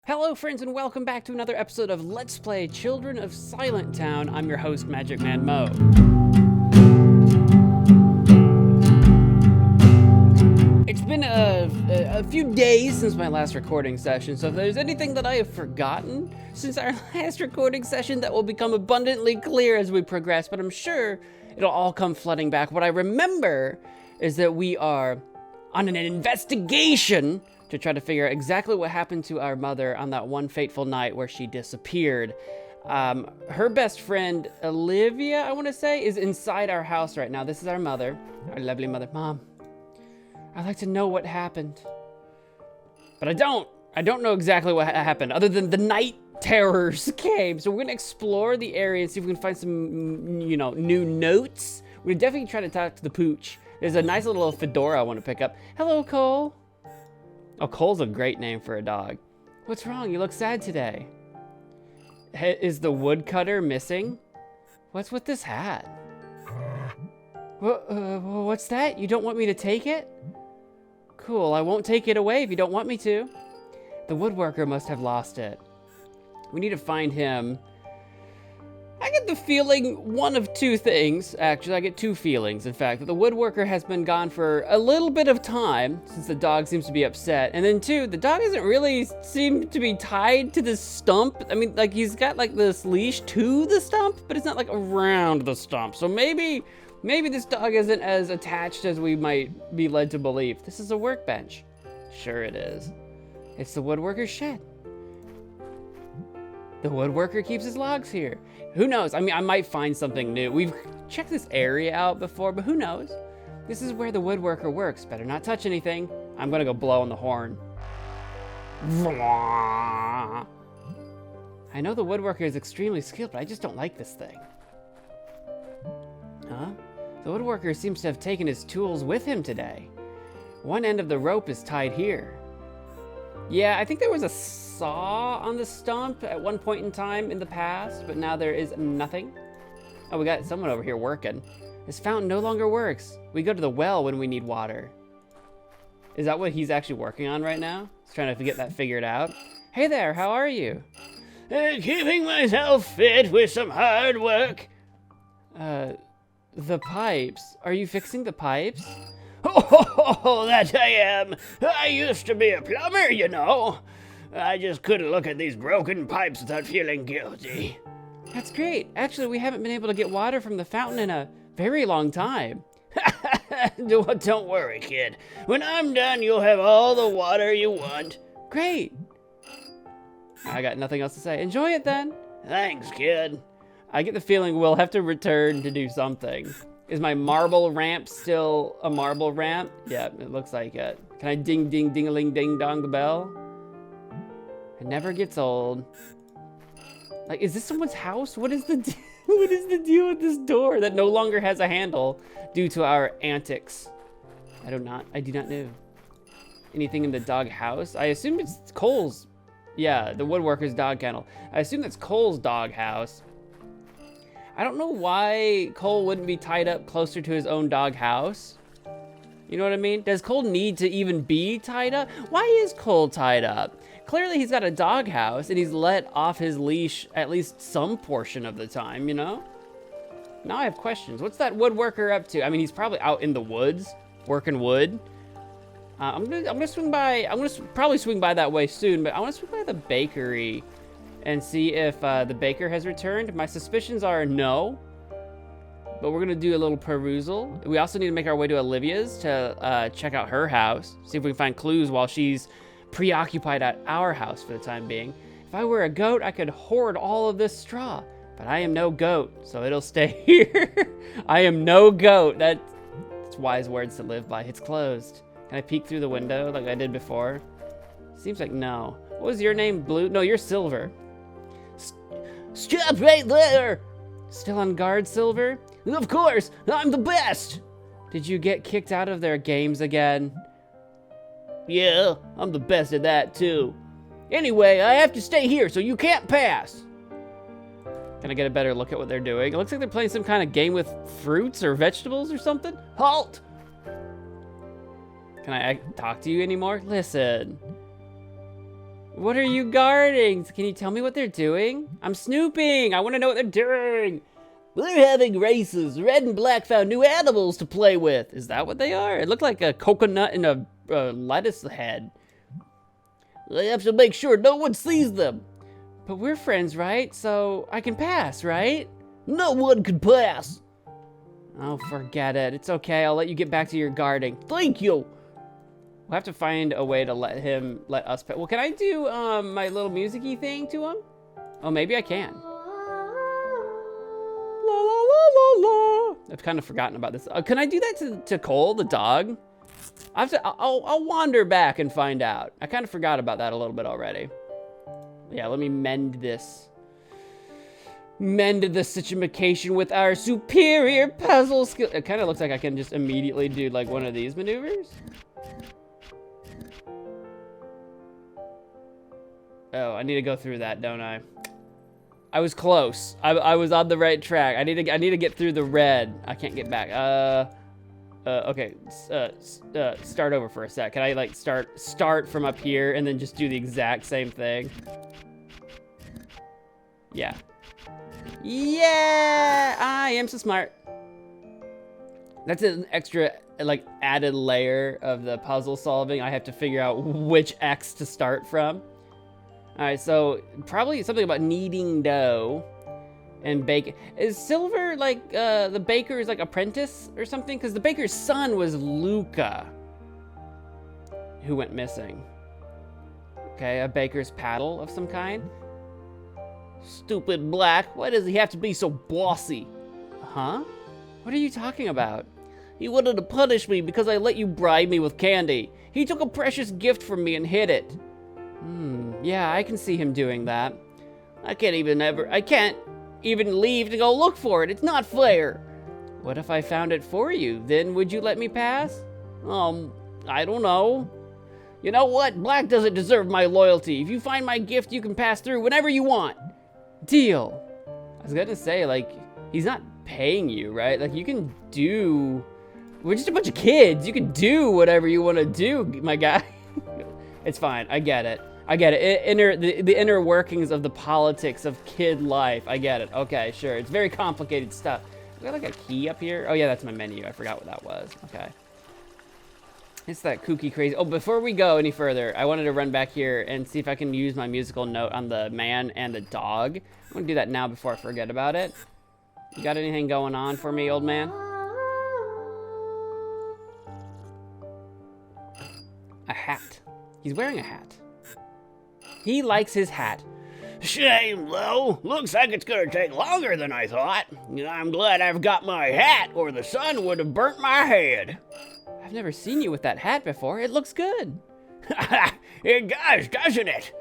Hello friends and welcome back to another episode of Let's Play Children of Silentown. I'm your host, MagicManMo. It's been a few days since my last recording session, so if there's anything that I have forgotten since our last recording session, that will become abundantly clear as we progress, but I'm sure it'll all come flooding back. What I remember is that we are on an investigation to try to figure out exactly what happened to our mother on that one fateful night where she disappeared. Her best friend, Olivia, I want to say, is inside our house right now. This is our mother, our lovely mother. Mom, I'd like to know what happened. But I don't know exactly what happened, other than the night terrors came. So we're going to explore the area and see if we can find some, new notes. We're definitely trying to talk to the pooch. There's a nice little fedora I want to pick up. Hello, Cole. Oh, Cole's a great name for a dog. What's wrong? You look sad today. Is the woodcutter missing? What's with this hat? What's that? You don't want me to take it? Cool, I won't take it away if you don't want me to. The woodworker must have lost it. We need to find him. I get the feeling one of two things, actually. I get two feelings, in fact. That the woodworker has been gone for a little bit of time, since the dog seems to be upset. And then two, the dog doesn't really seem to be tied to this stump. I mean, like, he's got, like, this leash to the stump, but it's not, like, around the stump. So maybe this dog isn't as attached as we might be led to believe. This is a workbench. Sure it is. It's the woodworker's shed. The woodworker keeps his logs here. Who knows? I mean, I might find something new. We've checked this area out before, but who knows? This is where the woodworker works. Better not touch anything. I'm gonna go blow on the horn. I know the woodworker is extremely skilled, but I just don't like this thing. Huh? The woodworker seems to have taken his tools with him today. One end of the rope is tied here. Yeah, I think there was a saw on the stump at one point in time in the past, but now there is nothing. Oh, we got someone over here working. This fountain no longer works. We go to the well when we need water. Is that what he's actually working on right now? He's trying to get that figured out. Hey there, how are you? Keeping myself fit with some hard work. The pipes. Are you fixing the pipes? Oh, that I am. I used to be a plumber, you know. I just couldn't look at these broken pipes without feeling guilty. That's great. Actually, we haven't been able to get water from the fountain in a very long time. Don't worry, kid. When I'm done, you'll have all the water you want. Great. I got nothing else to say. Enjoy it then. Thanks, kid. I get the feeling we'll have to return to do something. Is my marble ramp still a marble ramp? Yeah, it looks like it. Can I ding-a-ling-ding-dong the bell? It never gets old. Like, is this someone's house? What is the deal with this door that no longer has a handle due to our antics? I do not know. Anything in the dog house? I assume it's Cole's. Yeah, the woodworker's dog kennel. I assume that's Cole's dog house. I don't know why Cole wouldn't be tied up closer to his own dog house. You know what I mean? Does Cole need to even be tied up? Why is Cole tied up? Clearly he's got a dog house and he's let off his leash at least some portion of the time, you know? Now I have questions. What's that woodworker up to? I mean, he's probably out in the woods working wood. I'm gonna swing by. I'm gonna probably swing by that way soon, but I want to swing by the bakery and see if the baker has returned. My suspicions are no, but we're gonna do a little perusal. We also need to make our way to Olivia's to check out her house, see if we can find clues while she's preoccupied at our house for the time being. If I were a goat, I could hoard all of this straw, but I am no goat, so it'll stay here. I am no goat. That's wise words to live by. It's closed. Can I peek through the window like I did before? Seems like no. What was your name? Blue? No, you're Silver. Stop right there! Still on guard, Silver? Of course, I'm the best! Did you get kicked out of their games again? Yeah, I'm the best at that too. Anyway, I have to stay here, so you can't pass. Can I get a better look at what they're doing? It looks like they're playing some kind of game with fruits or vegetables or something. Halt! Can I talk to you anymore? Listen. What are you guarding? Can you tell me what they're doing? I'm snooping. I want to know what they're doing. They're having races. Red and Black found new animals to play with. Is that what they are? It looked like a coconut and a lettuce head. They have to make sure no one sees them. But we're friends, right? So I can pass, right? No one can pass. Oh, forget it. It's okay. I'll let you get back to your guarding. Thank you. We'll have to find a way to let us pass. Well, can I do my little music-y thing to him? Oh, maybe I can. La la la la la. I've kind of forgotten about this. Can I do that to Cole, the dog? I'll wander back and find out. I kind of forgot about that a little bit already. Yeah, let me mend this. Mend the situation with our superior puzzle skill. It kind of looks like I can just immediately do like one of these maneuvers. Oh, I need to go through that, don't I? I was close. I was on the right track. I need to get through the red. I can't get back. Okay. Start over for a sec. Can I like start from up here and then just do the exact same thing? Yeah. Yeah, I am so smart. That's an extra like added layer of the puzzle solving. I have to figure out which X to start from. All right, so probably something about kneading dough and bake. Is Silver like the baker's like apprentice or something? Because the baker's son was Luca, who went missing. Okay, a baker's paddle of some kind. Stupid Black, why does he have to be so bossy? Huh? What are you talking about? He wanted to punish me because I let you bribe me with candy. He took a precious gift from me and hid it. Yeah, I can see him doing that. I can't even leave to go look for it. It's not fair. What if I found it for you? Then would you let me pass? I don't know. You know what? Black doesn't deserve my loyalty. If you find my gift, you can pass through whenever you want. Deal. I was gonna say, like, he's not paying you, right? Like, you can do... We're just a bunch of kids. You can do whatever you want to do, my guy. It's fine. I get it. I get it. The inner workings of the politics of kid life. I get it. Okay, sure. It's very complicated stuff. Is there like a key up here? Oh, yeah, that's my menu. I forgot what that was. Okay. It's that kooky crazy. Oh, before we go any further, I wanted to run back here and see if I can use my musical note on the man and the dog. I'm going to do that now before I forget about it. You got anything going on for me, old man? A hat. He's wearing a hat. He likes his hat. Shame, though. Looks like it's gonna take longer than I thought. I'm glad I've got my hat, or the sun would have burnt my head. I've never seen you with that hat before. It looks good. It does, doesn't it?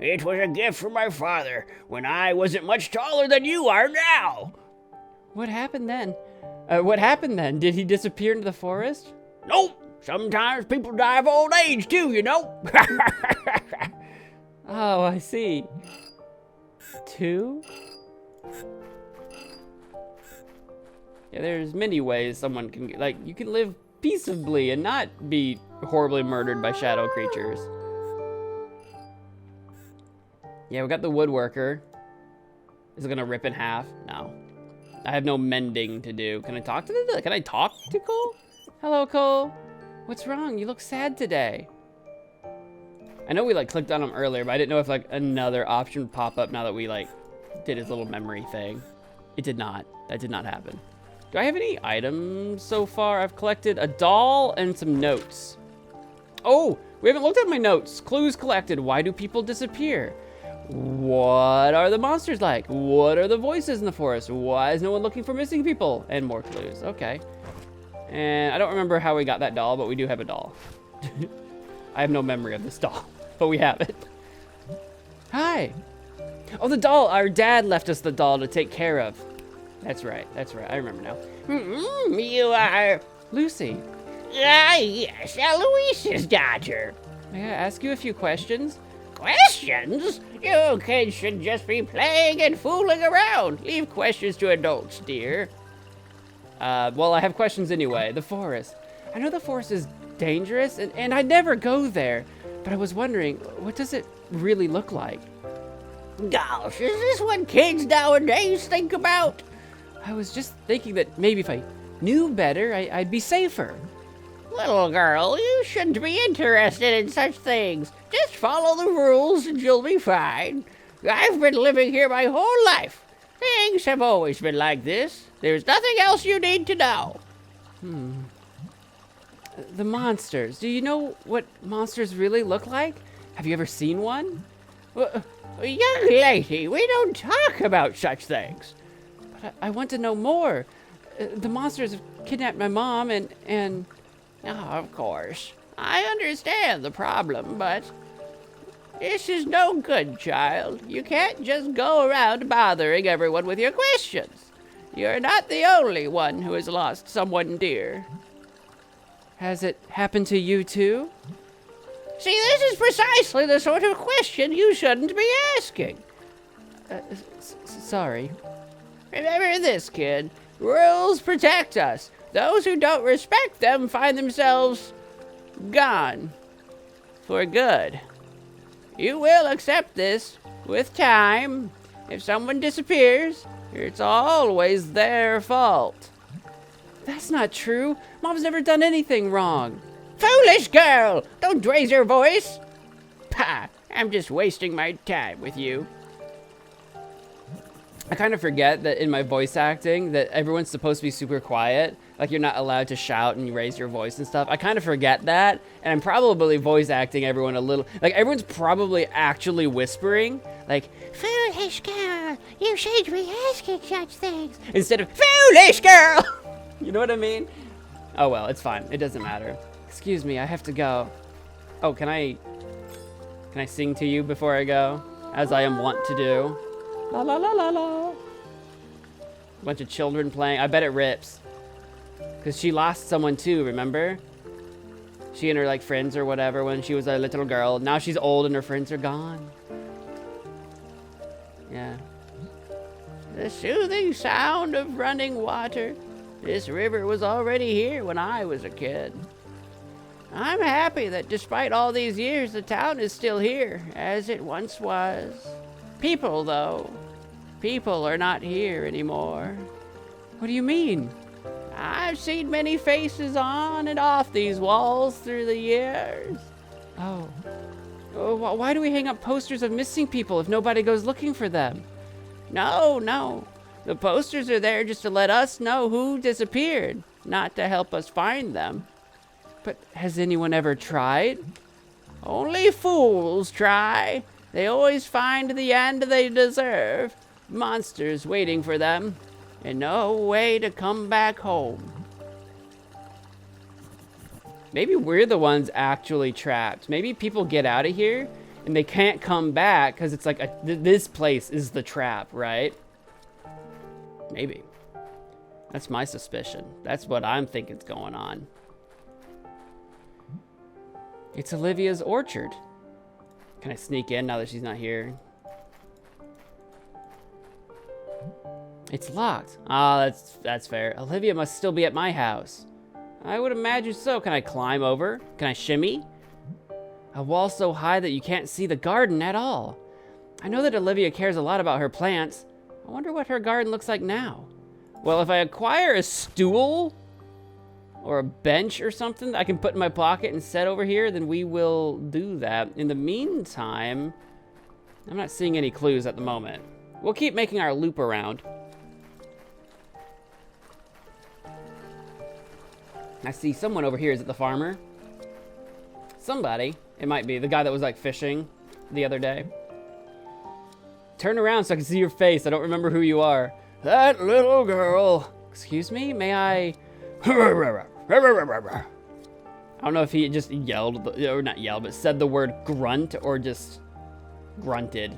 It was a gift from my father when I wasn't much taller than you are now. What happened then? Did he disappear into the forest? Nope. Sometimes people die of old age, too, you know. Oh, I see. 2? Yeah, there's many ways someone can, like, you can live peaceably and not be horribly murdered by shadow creatures. Yeah, we got the woodworker. Is it gonna rip in half? No. I have no mending to do. Can I talk to Can I talk to Cole? Hello, Cole. What's wrong? You look sad today. I know we like clicked on him earlier, but I didn't know if like another option would pop up now that we like did his little memory thing. It did not. That did not happen. Do I have any items so far? I've collected a doll and some notes. Oh, we haven't looked at my notes. Clues collected. Why do people disappear? What are the monsters like? What are the voices in the forest? Why is no one looking for missing people? And more clues. Okay. And I don't remember how we got that doll, but we do have a doll. I have no memory of this doll, but we have it. Hi. Oh, the doll. Our dad left us the doll to take care of. That's right. That's right. I remember now. You are... Lucy. Ah, yes, Eloise's daughter. May I ask you a few questions? Questions? You kids should just be playing and fooling around. Leave questions to adults, dear. Well, I have questions anyway. The forest. I know the forest is dangerous, and I'd never go there. But I was wondering, what does it really look like? Gosh, is this what kids nowadays think about? I was just thinking that maybe if I knew better, I'd be safer. Little girl, you shouldn't be interested in such things. Just follow the rules and you'll be fine. I've been living here my whole life. Things have always been like this. There's nothing else you need to know. The monsters. Do you know what monsters really look like? Have you ever seen one? Young lady, we don't talk about such things. But I want to know more. The monsters have kidnapped my mom and... Oh, of course. I understand the problem, but this is no good, child. You can't just go around bothering everyone with your questions. You're not the only one who has lost someone dear. Has it happened to you too? See, this is precisely the sort of question you shouldn't be asking. Sorry. Remember this, kid. Rules protect us. Those who don't respect them find themselves gone for good. You will accept this with time. If someone disappears, it's always their fault. That's not true. Mom's never done anything wrong. Foolish girl! Don't raise your voice! Pah! I'm just wasting my time with you. I kind of forget that in my voice acting that everyone's supposed to be super quiet. Like you're not allowed to shout and raise your voice and stuff. I kind of forget that, and I'm probably voice acting everyone a little. Like everyone's probably actually whispering, like, Foolish girl, you shouldn't be asking such things. instead of foolish girl. You know what I mean? Oh well, it's fine. It doesn't matter. Excuse me, I have to go. Oh, can I sing to you before I go? As I am wont to do. La la la la la. A bunch of children playing. I bet it rips. Because she lost someone too, remember? She and her like friends or whatever when she was a little girl. Now she's old and her friends are gone. Yeah. The soothing sound of running water. This river was already here when I was a kid. I'm happy that despite all these years, the town is still here, as it once was. People, though. People are not here anymore. What do you mean? I've seen many faces on and off these walls through the years. Oh. Why do we hang up posters of missing people if nobody goes looking for them? No. The posters are there just to let us know who disappeared, not to help us find them. But has anyone ever tried? Only fools try. They always find the end they deserve. Monsters waiting for them, and no way to come back home. Maybe we're the ones actually trapped. Maybe people get out of here and they can't come back because it's like this place is the trap, right? Maybe. That's my suspicion. That's what I'm thinking's going on. It's Olivia's orchard. Can I sneak in now that she's not here? It's locked. Ah, that's fair. Olivia must still be at my house. I would imagine so. Can I climb over? Can I shimmy? A wall so high that you can't see the garden at all. I know that Olivia cares a lot about her plants. I wonder what her garden looks like now. Well, if I acquire a stool or a bench or something that I can put in my pocket and set over here, then we will do that. In the meantime, I'm not seeing any clues at the moment. We'll keep making our loop around. I see someone over here. Is it the farmer? Somebody. It might be the guy that was like fishing the other day. Turn around so I can see your face. I don't remember who you are. That little girl. Excuse me? May I? I don't know if he just yelled, or not yelled, but said the word grunt or just grunted.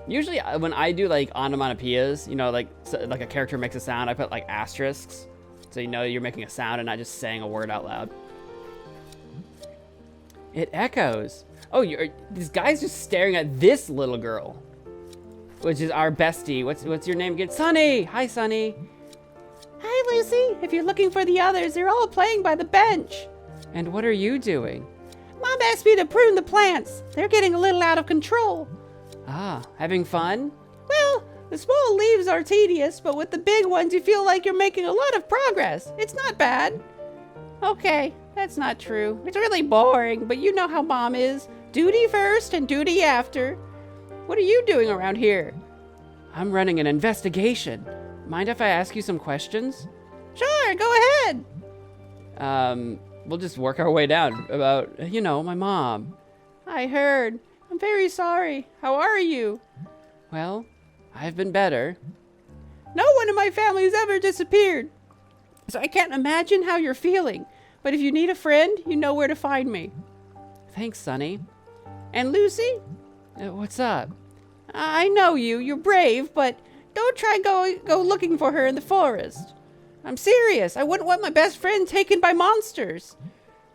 Usually when I do like onomatopoeias, you know, like a character makes a sound, I put like asterisks. So you know you're making a sound and not just saying a word out loud. It echoes. Oh, this guy's just staring at this little girl, which is our bestie. What's your name again? Sunny. Hi, Sunny. Hi, Lucy. If you're looking for the others, they're all playing by the bench. And what are you doing? Mom asked me to prune the plants. They're getting a little out of control. Ah, having fun? Well, the small leaves are tedious, but with the big ones, you feel like you're making a lot of progress. It's not bad. Okay, that's not true. It's really boring, but you know how Mom is. Duty first and duty after. What are you doing around here? I'm running an investigation. Mind if I ask you some questions? Sure, go ahead. We'll just work our way down about, my mom. I heard. I'm very sorry. How are you? Well, I've been better. No one in my family has ever disappeared, so I can't imagine how you're feeling. But if you need a friend, you know where to find me. Thanks, Sonny. And Lucy? What's up? I know you. You're brave, but don't try go looking for her in the forest. I'm serious. I wouldn't want my best friend taken by monsters.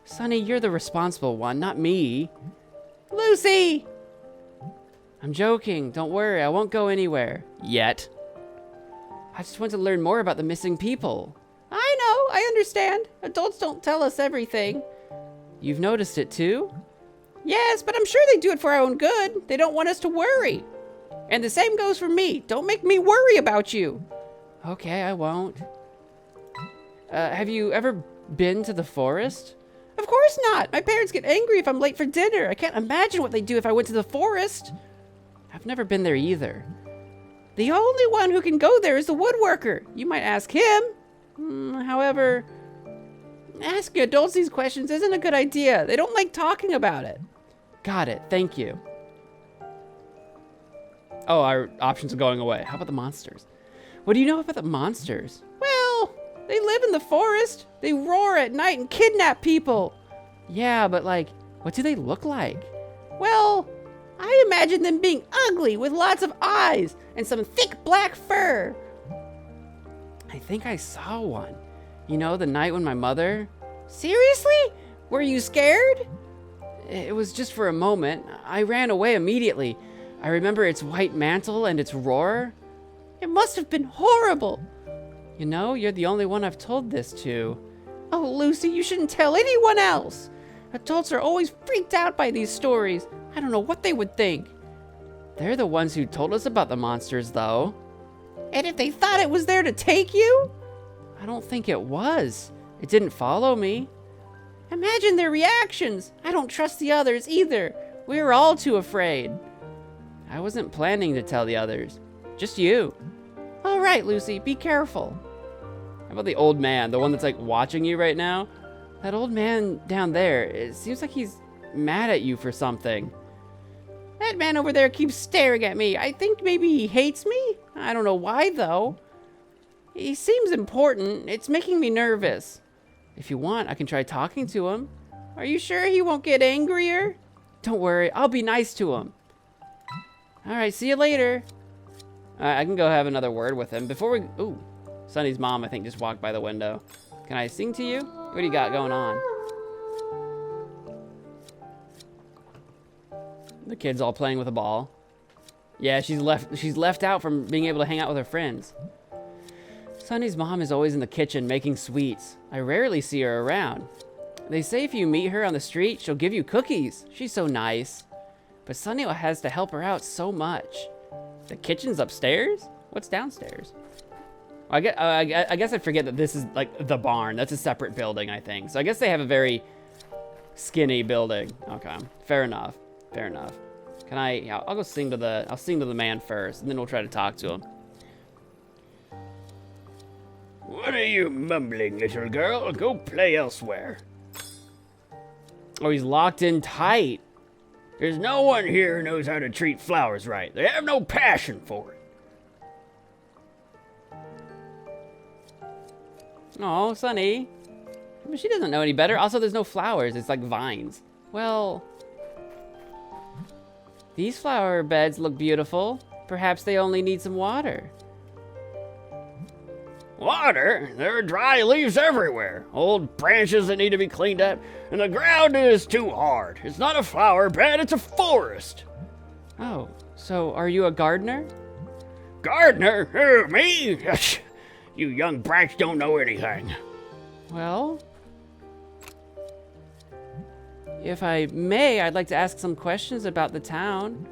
Sonny, you're the responsible one, not me. Lucy! I'm joking. Don't worry. I won't go anywhere. Yet. I just want to learn more about the missing people. I know. I understand. Adults don't tell us everything. You've noticed it too? Yes, but I'm sure they do it for our own good. They don't want us to worry. And the same goes for me. Don't make me worry about you. Okay, I won't. Have you ever been to the forest? Of course not. My parents get angry if I'm late for dinner. I can't imagine what they'd do if I went to the forest. I've never been there either. The only one who can go there is the woodworker. You might ask him. However, asking adults these questions isn't a good idea. They don't like talking about it. Got it. Thank you. Oh, our options are going away. How about the monsters? What do you know about the monsters? Well, they live in the forest. They roar at night and kidnap people. Yeah, but what do they look like? Well, I imagine them being ugly with lots of eyes and some thick black fur. I think I saw one. The night when my mother... Seriously? Were you scared? It was just for a moment. I ran away immediately. I remember its white mantle and its roar. It must have been horrible. You're the only one I've told this to. Oh, Lucy, you shouldn't tell anyone else. Adults are always freaked out by these stories. I don't know what they would think. They're the ones who told us about the monsters, though. And if they thought it was there to take you? I don't think it was. It didn't follow me. Imagine their reactions. I don't trust the others either. We're all too afraid. I wasn't planning to tell the others. Just you. All right, Lucy, be careful. How about the old man, the one that's watching you right now? That old man down there, it seems like he's mad at you for something. That man over there keeps staring at me. I think maybe he hates me. I don't know why, though. He seems important. It's making me nervous. If you want, I can try talking to him. Are you sure he won't get angrier? Don't worry, I'll be nice to him. All right, see you later. All right, I can go have another word with him. Before we... Ooh, Sonny's mom, I think, just walked by the window. Can I sing to you? What do you got going on? The kid's all playing with a ball. Yeah, she's left out from being able to hang out with her friends. Sonny's mom is always in the kitchen making sweets. I rarely see her around. They say if you meet her on the street, she'll give you cookies. She's so nice. But Sonny has to help her out so much. The kitchen's upstairs? What's downstairs? I guess I forget that this is the barn. That's a separate building, I think. So I guess they have a very skinny building. Okay, fair enough. Fair enough. Can I'll go sing to the man first, and then we'll try to talk to him. What are you mumbling, little girl? Go play elsewhere. Oh, he's locked in tight. There's no one here who knows how to treat flowers right. They have no passion for it. Oh, Sonny. But she doesn't know any better. Also, there's no flowers. It's like vines. Well, these flower beds look beautiful. Perhaps they only need some water. Water? There are dry leaves everywhere. Old branches that need to be cleaned up. And the ground is too hard. It's not a flower bed, it's a forest. Oh, so are you a gardener? Gardener? Who, me? You young brats don't know anything. Well, If I may, I'd like to ask some questions about the town.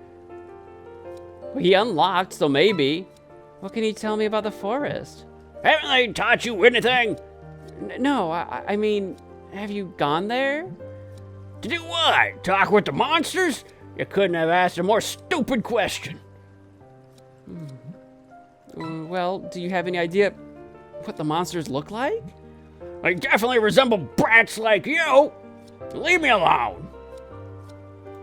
He unlocked, so maybe. What can you tell me about the forest? Haven't they taught you anything? No, I mean, have you gone there? To do what? Talk with the monsters? You couldn't have asked a more stupid question. Well, do you have any idea what the monsters look like? They definitely resemble brats like you. Leave me alone.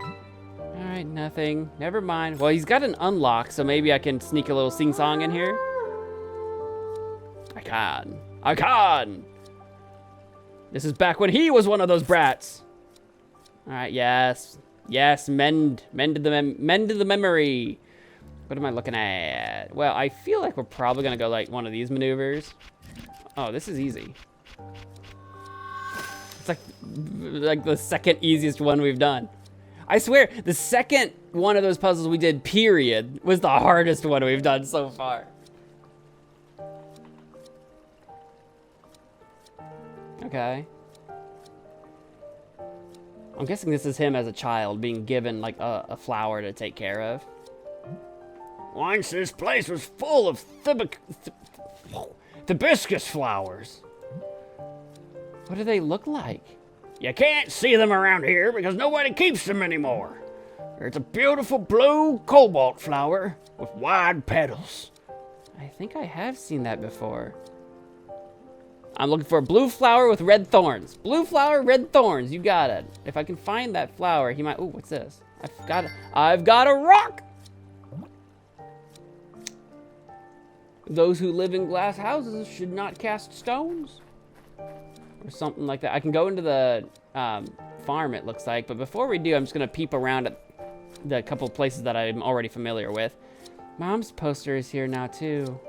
All right, nothing. Never mind. Well, he's got an unlock, so maybe I can sneak a little sing-song in here. I can. This is back when he was one of those brats. All right, yes, mend to the memory. What am I looking at? Well, I feel like we're probably gonna go like one of these maneuvers. Oh, this is easy. It's like the second easiest one we've done. I swear, the second one of those puzzles we did, period, was the hardest one we've done so far. Okay. I'm guessing this is him as a child being given like a flower to take care of. Once this place was full of hibiscus flowers. What do they look like? You can't see them around here because nobody keeps them anymore. It's a beautiful blue cobalt flower with wide petals. I think I have seen that before. I'm looking for a blue flower with red thorns. Blue flower, red thorns. You got it. If I can find that flower, he might. Ooh, what's this? I've got a rock. Those who live in glass houses should not cast stones. Or something like that. I can go into the farm, it looks like. But before we do, I'm just going to peep around at the couple places that I'm already familiar with. Mom's poster is here now, too.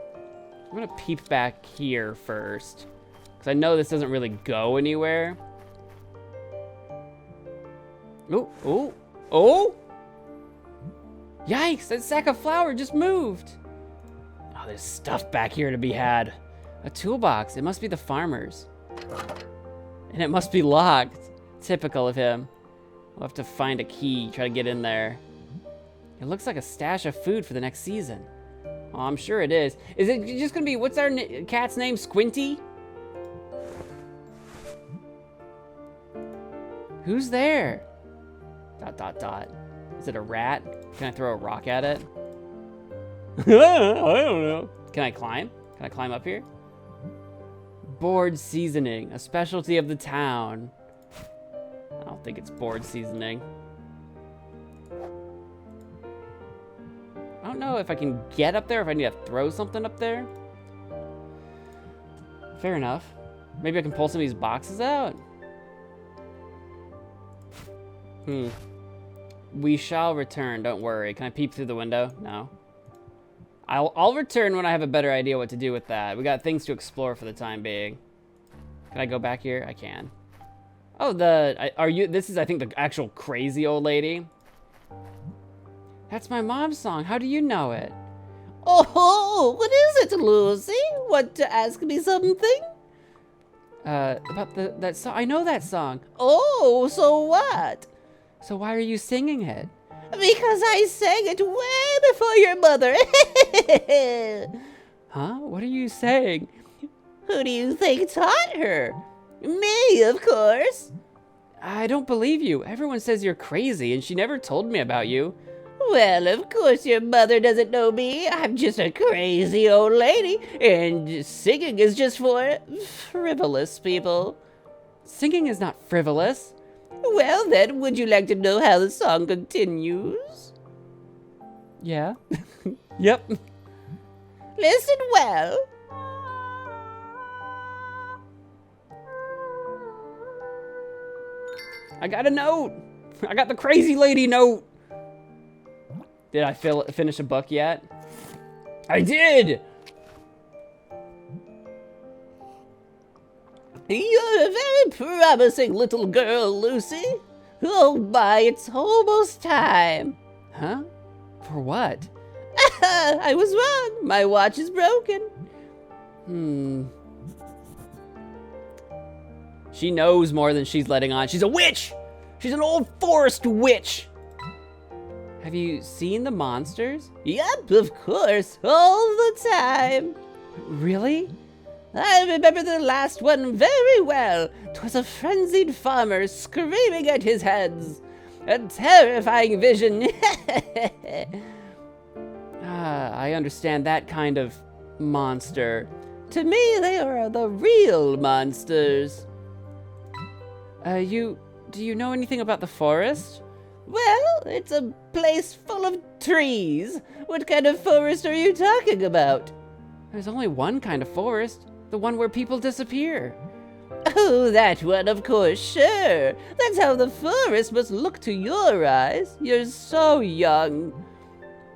I'm going to peep back here first. Because I know this doesn't really go anywhere. Ooh, ooh, oh! Yikes, that sack of flour just moved. Oh, there's stuff back here to be had. A toolbox, it must be the farmer's. And it must be locked. Typical of him. We'll have to find a key, try to get in there. It looks like a stash of food for the next season. Oh, I'm sure it is. Is it just gonna be, what's our cat's name, Squinty? Who's there? ... Is it a rat? Can I throw a rock at it? I don't know. Can I climb? Can I climb up here? Board seasoning, a specialty of the town. I don't think it's board seasoning. I don't know if I can get up there, if I need to throw something up there. Fair enough. Maybe I can pull some of these boxes out. We shall return, don't worry. Can I peep through the window? No. I'll return when I have a better idea what to do with that. We got things to explore for the time being. Can I go back here? I can. Oh, this is, I think, the actual crazy old lady. That's my mom's song. How do you know it? Oh, what is it, Lucy? Want to ask me something? About that song. I know that song. Oh, so what? So why are you singing it? Because I sang it way before your mother. Huh? What are you saying? Who do you think taught her? Me, of course. I don't believe you. Everyone says you're crazy, and she never told me about you. Well, of course your mother doesn't know me. I'm just a crazy old lady, and singing is just for frivolous people. Singing is not frivolous. Well then, would you like to know how the song continues? Yeah. Yep. Listen well. I got a note. I got the crazy lady note. Did I finish a book yet? I did! You're a very promising little girl, Lucy. Oh my, it's almost time. Huh? For what? I was wrong. My watch is broken. She knows more than she's letting on. She's a witch! She's an old forest witch. Have you seen the monsters? Yep, of course, all the time. Really? I remember the last one very well. 'Twas a frenzied farmer screaming at his heads. A terrifying vision. I understand that kind of monster. To me, they are the real monsters. Do you know anything about the forest? Well, it's a place full of trees. What kind of forest are you talking about? There's only one kind of forest, the one where people disappear. Oh, that one, of course, sure. That's how the forest must look to your eyes. You're so young.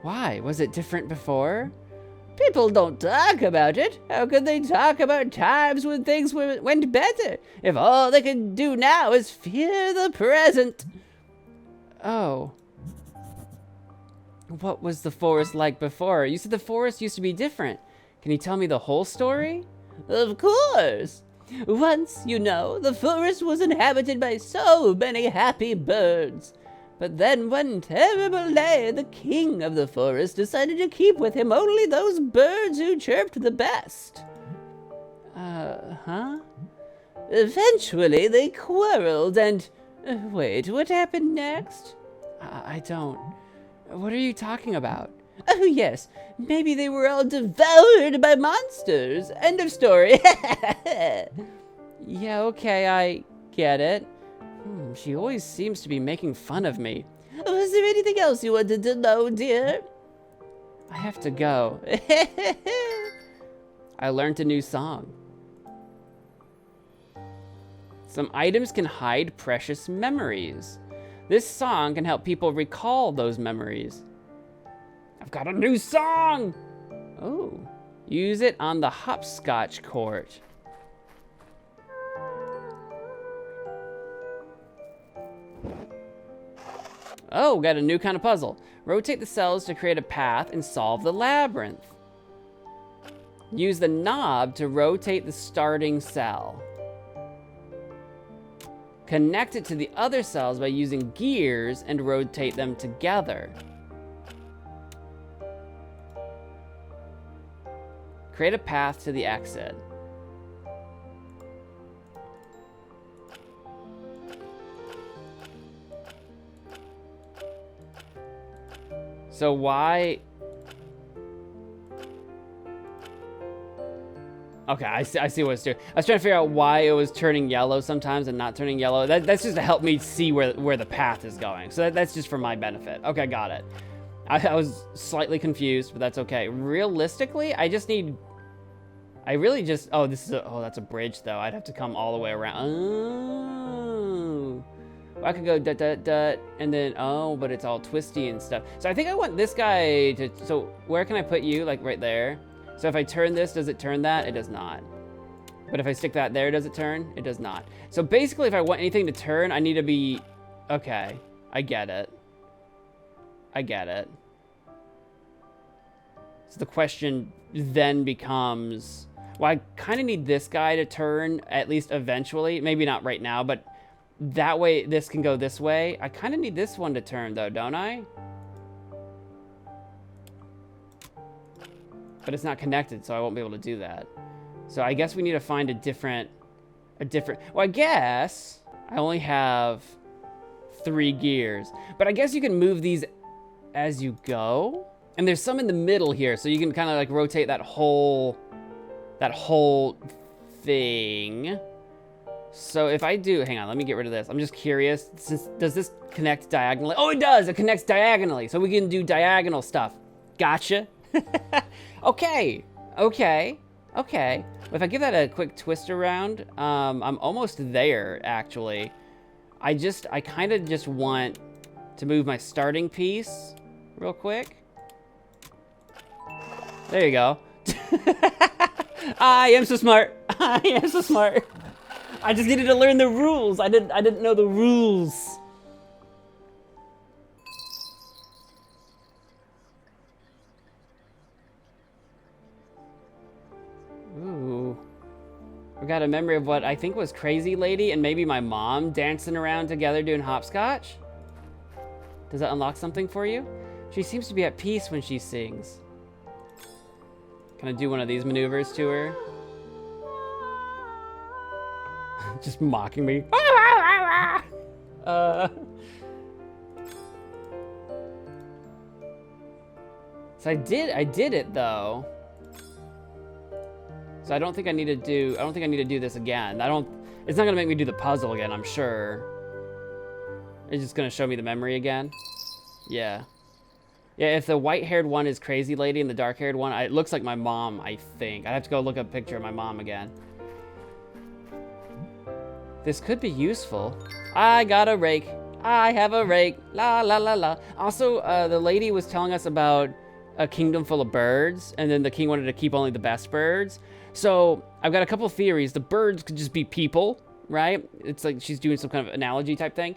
Why? Was it different before? People don't talk about it. How could they talk about times when things went better, if all they can do now is fear the present? Oh. What was the forest like before? You said the forest used to be different. Can you tell me the whole story? Of course. Once, you know, the forest was inhabited by so many happy birds. But then one terrible day, the king of the forest decided to keep with him only those birds who chirped the best. Huh? Eventually, they quarreled and... wait, what happened next? I don't. What are you talking about? Oh, yes. Maybe they were all devoured by monsters. End of story. Yeah, okay, I get it. She always seems to be making fun of me. Was there anything else you wanted to know, dear? I have to go. I learned a new song. Some items can hide precious memories. This song can help people recall those memories. I've got a new song! Oh, use it on the hopscotch court. Oh, got a new kind of puzzle. Rotate the cells to create a path and solve the labyrinth. Use the knob to rotate the starting cell. Connect it to the other cells by using gears and rotate them together. Create a path to the exit. So why? Okay, I see what it's doing. I was trying to figure out why it was turning yellow sometimes and not turning yellow. That's just to help me see where the path is going. So that's just for my benefit. Okay, got it. I was slightly confused, but that's okay. Realistically, I really just, oh, that's a bridge though. I'd have to come all the way around. Oh. I could go dut dut dut, and then, oh, but it's all twisty and stuff. So I think I want this guy to, so where can I put you? Like right there. So if I turn this, does it turn that? It does not. But if I stick that there, does it turn? It does not. So basically, if I want anything to turn, I need to be, okay, I get it. I get it. So the question then becomes, well, I kind of need this guy to turn, at least eventually. Maybe not right now, but that way this can go this way. I kind of need this one to turn though, don't I? But it's not connected, so I won't be able to do that. So I guess we need to find a different, well, I guess I only have 3 gears, but I guess you can move these as you go. And there's some in the middle here, so you can kind of like rotate that whole thing. So if I do, hang on, let me get rid of this. I'm just curious, does this connect diagonally? Oh, it does, it connects diagonally. So we can do diagonal stuff. Gotcha. Okay. If I give that a quick twist around, I'm almost there, actually. I kind of just want to move my starting piece real quick. There you go. I am so smart. I am so smart. I just needed to learn the rules. I didn't know the rules. Ooh. We got a memory of what I think was Crazy Lady and maybe my mom dancing around together doing hopscotch. Does that unlock something for you? She seems to be at peace when she sings. Can I do one of these maneuvers to her? Just mocking me. So I did it though. So I don't think I need to do this again. It's not gonna make me do the puzzle again, I'm sure. It's just gonna show me the memory again. Yeah. Yeah, if the white-haired one is Crazy Lady and the dark-haired one, it looks like my mom, I think. I'd have to go look up a picture of my mom again. This could be useful. I got a rake. I have a rake. La la la la. Also, the lady was telling us about a kingdom full of birds, and then the king wanted to keep only the best birds. So I've got a couple theories. The birds could just be people, right? It's like she's doing some kind of analogy type thing.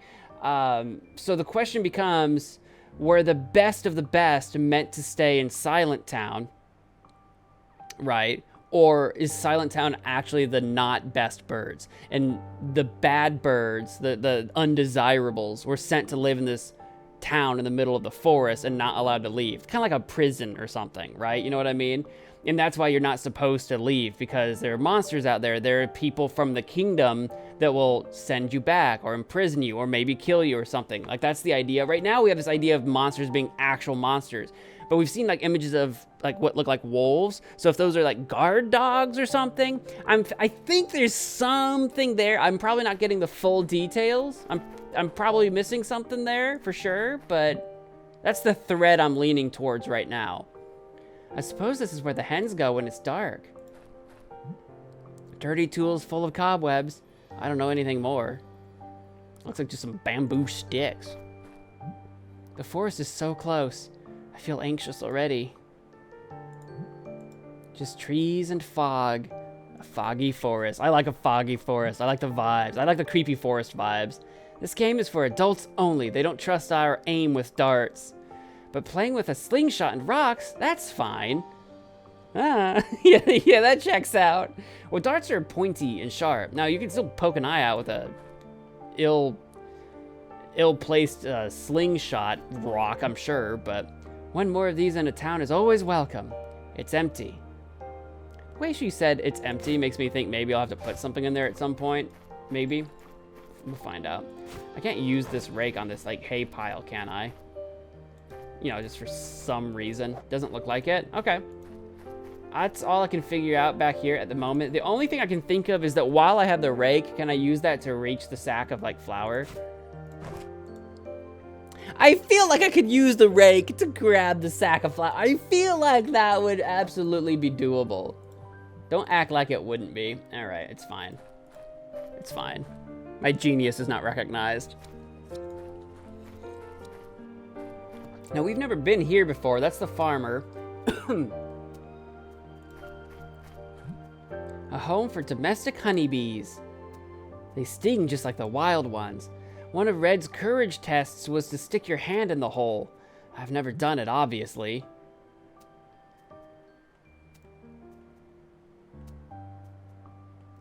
So the question becomes, were the best of the best meant to stay in Silentown, right? Or is Silentown actually the not best birds? And the bad birds, the undesirables, were sent to live in this town in the middle of the forest and not allowed to leave. Kind of like a prison or something, right? You know what I mean? And that's why you're not supposed to leave, because there are monsters out there. There are people from the kingdom that will send you back or imprison you or maybe kill you or something. Like, that's the idea. Right now we have this idea of monsters being actual monsters, but we've seen like images of like what look like wolves. So if those are like guard dogs or something, I think there's something there. I'm probably not getting the full details. I'm probably missing something there for sure, but that's the thread I'm leaning towards right now. I suppose this is where the hens go when it's dark. Dirty tools full of cobwebs. I don't know anything more. Looks like just some bamboo sticks. The forest is so close. I feel anxious already. Just trees and fog. A foggy forest. I like a foggy forest. I like the vibes. I like the creepy forest vibes. This game is for adults only. They don't trust our aim with darts. But playing with a slingshot and rocks, that's fine. Ah, yeah, that checks out. Well, darts are pointy and sharp. Now, you can still poke an eye out with a ill-placed slingshot rock, I'm sure, but one more of these in a town is always welcome. It's empty. The way she said it's empty makes me think maybe I'll have to put something in there at some point. Maybe. We'll find out. I can't use this rake on this, like, hay pile, can I? You know, just for some reason. Doesn't look like it. Okay. That's all I can figure out back here at the moment. The only thing I can think of is that while I have the rake, can I use that to reach the sack of, like, flour? I feel like I could use the rake to grab the sack of flour. I feel like that would absolutely be doable. Don't act like it wouldn't be. All right, it's fine. It's fine. My genius is not recognized. Now, we've never been here before. That's the farmer. A home for domestic honeybees. They sting just like the wild ones. One of Red's courage tests was to stick your hand in the hole. I've never done it, obviously.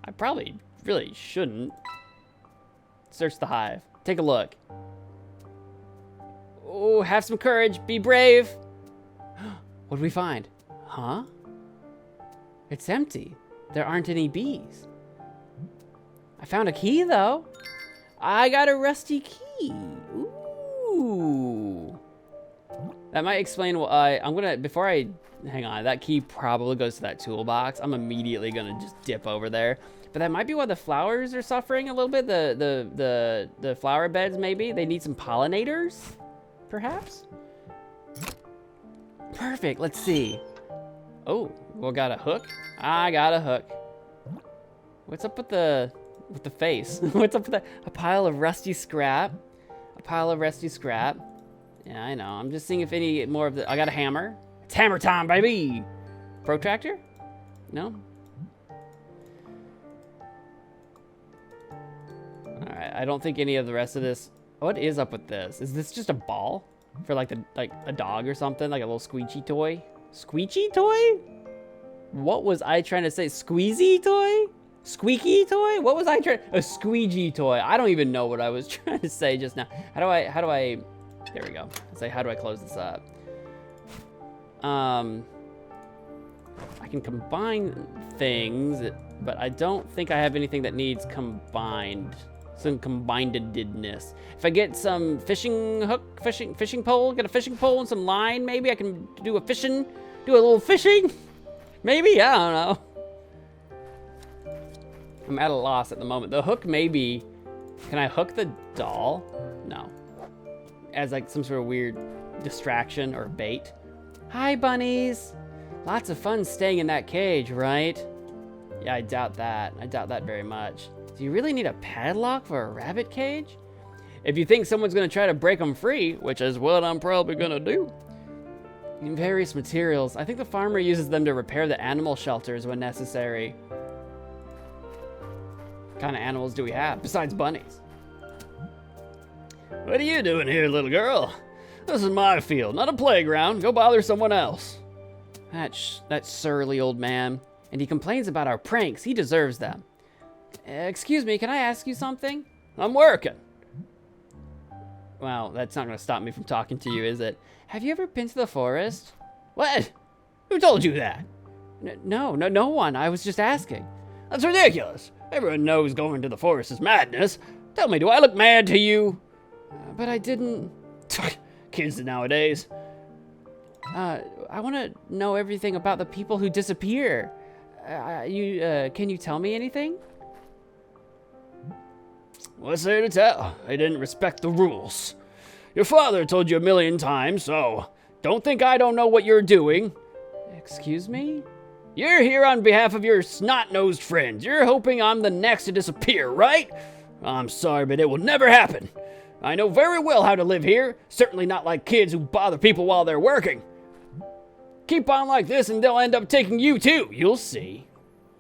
I probably really shouldn't. Search the hive. Take a look. Oh, have some courage. Be brave. What did we find? Huh? It's empty. There aren't any bees. I found a key, though. I got a rusty key. Ooh. That might explain why I'm gonna, before I, hang on, that key probably goes to that toolbox. I'm immediately gonna just dip over there. But that might be why the flowers are suffering a little bit. The flower beds, maybe. They need some pollinators, perhaps? Perfect, let's see. Oh, well, got a hook? I got a hook. What's up with the face? What's up with a pile of rusty scrap? A pile of rusty scrap. Yeah, I know. I'm just seeing if any more of the... I got a hammer. It's hammer time, baby! Protractor? No? Alright, I don't think any of the rest of this... What is up with this? Is this just a ball? For like a dog or something? Like a little squeegee toy? Squeegee toy? What was I trying to say? Squeezy toy? Squeaky toy? What was I trying? A squeegee toy. I don't even know what I was trying to say just now. How do I, there we go. Let's say, how do I close this up? I can combine things, but I don't think I have anything that needs combined. Some combinedness. If I get some fishing hook, fishing pole, get a fishing pole and some line, maybe I can do a little fishing? Maybe, I don't know. I'm at a loss at the moment. The hook maybe, can I hook the doll? No. As like some sort of weird distraction or bait. Hi, bunnies. Lots of fun staying in that cage, right? Yeah, I doubt that. I doubt that very much. Do you really need a padlock for a rabbit cage? If you think someone's gonna try to break them free, which is what I'm probably gonna do. Various materials. I think the farmer uses them to repair the animal shelters when necessary. What kind of animals do we have besides bunnies? What are you doing here, little girl? This is my field, not a playground. Go bother someone else. That surly old man. And he complains about our pranks. He deserves them. Excuse me, can I ask you something? I'm working. Well, that's not going to stop me from talking to you, is it? Have you ever been to the forest? What? Who told you that? No one. I was just asking. That's ridiculous. Everyone knows going to the forest is madness. Tell me, do I look mad to you? But I didn't... Kids nowadays. I want to know everything about the people who disappear. Can you tell me anything? What's there to tell? I didn't respect the rules. Your father told you 1,000,000 times, so don't think I don't know what you're doing. Excuse me? You're here on behalf of your snot-nosed friends. You're hoping I'm the next to disappear, right? I'm sorry, but it will never happen. I know very well how to live here. Certainly not like kids who bother people while they're working. Keep on like this and they'll end up taking you too. You'll see.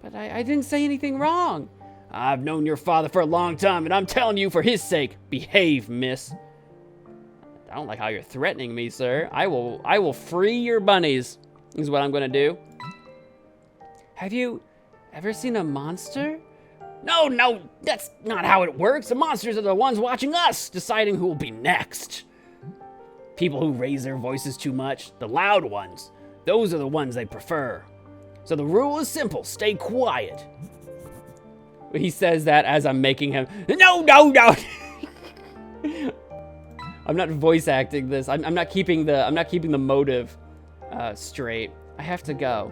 But I didn't say anything wrong. I've known your father for a long time, and I'm telling you for his sake, behave, miss. I don't like how you're threatening me, sir. I will free your bunnies, is what I'm gonna do. Have you ever seen a monster? No, that's not how it works. The monsters are the ones watching us, deciding who will be next. People who raise their voices too much, the loud ones, those are the ones they prefer. So the rule is simple, stay quiet. He says that as I'm making him, no. I'm not voice acting this. I'm not keeping the motive straight. I have to go.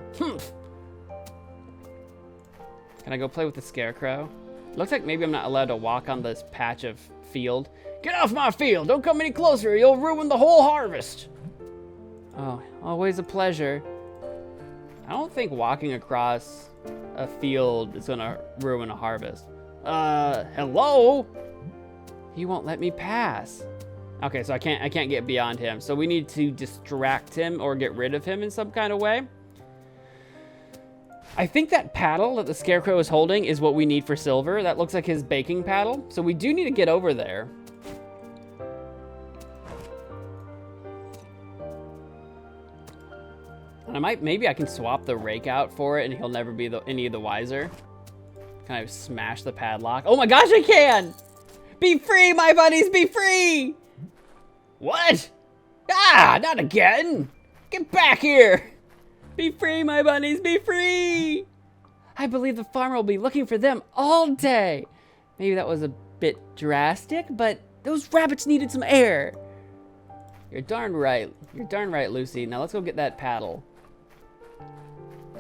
Can I go play with the scarecrow? Looks like maybe I'm not allowed to walk on this patch of field. Get off my field! Don't come any closer, or you'll ruin the whole harvest. Oh, always a pleasure. I don't think walking across a field is gonna ruin a harvest. Hello? He won't let me pass. Okay, so I can't get beyond him. So we need to distract him or get rid of him in some kind of way. I think that paddle that the scarecrow is holding is what we need for Silver. That looks like his baking paddle. So we do need to get over there. And maybe I can swap the rake out for it and he'll never be any the wiser. Can I smash the padlock? Oh my gosh, I can! Be free, my buddies, be free! What? Ah, not again! Get back here! Be free, my bunnies, be free! I believe the farmer will be looking for them all day. Maybe that was a bit drastic, but those rabbits needed some air. You're darn right. You're darn right, Lucy. Now let's go get that paddle.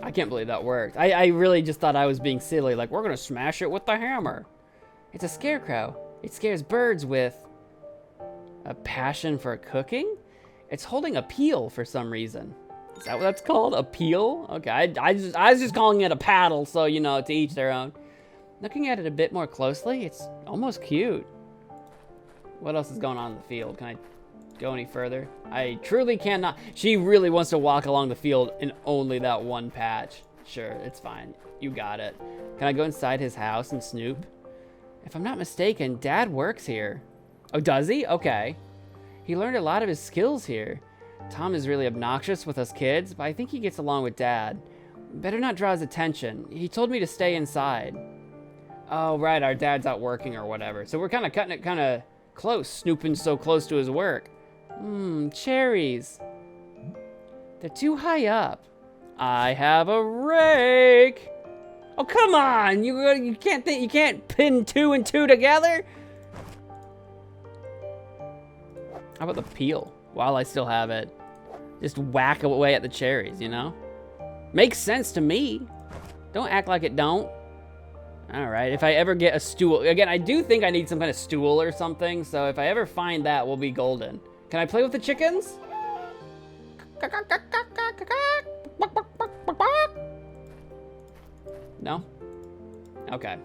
I can't believe that worked. I really just thought I was being silly. Like, we're gonna smash it with the hammer. It's a scarecrow. It scares birds with a passion for cooking. It's holding a peel for some reason. Is that what that's called? A peel? Okay, I was just calling it a paddle, so, you know, to each their own. Looking at it a bit more closely, it's almost cute. What else is going on in the field? Can I go any further? I truly cannot. She really wants to walk along the field in only that one patch. Sure, it's fine. You got it. Can I go inside his house and snoop? If I'm not mistaken, Dad works here. Oh, does he? Okay. He learned a lot of his skills here. Tom is really obnoxious with us kids, but I think he gets along with Dad. Better not draw his attention. He told me to stay inside. Oh, right, our dad's out working or whatever. So we're kind of cutting it kind of close, snooping so close to his work. Cherries. They're too high up. I have a rake. Oh, come on! You can't pin 2 and 2 together? How about the peel while I still have it? Just whack away at the cherries, you know? Makes sense to me. Don't act like it don't. All right, if I ever get a stool, again, I do think I need some kind of stool or something, so if I ever find that, we'll be golden. Can I play with the chickens? No? Okay.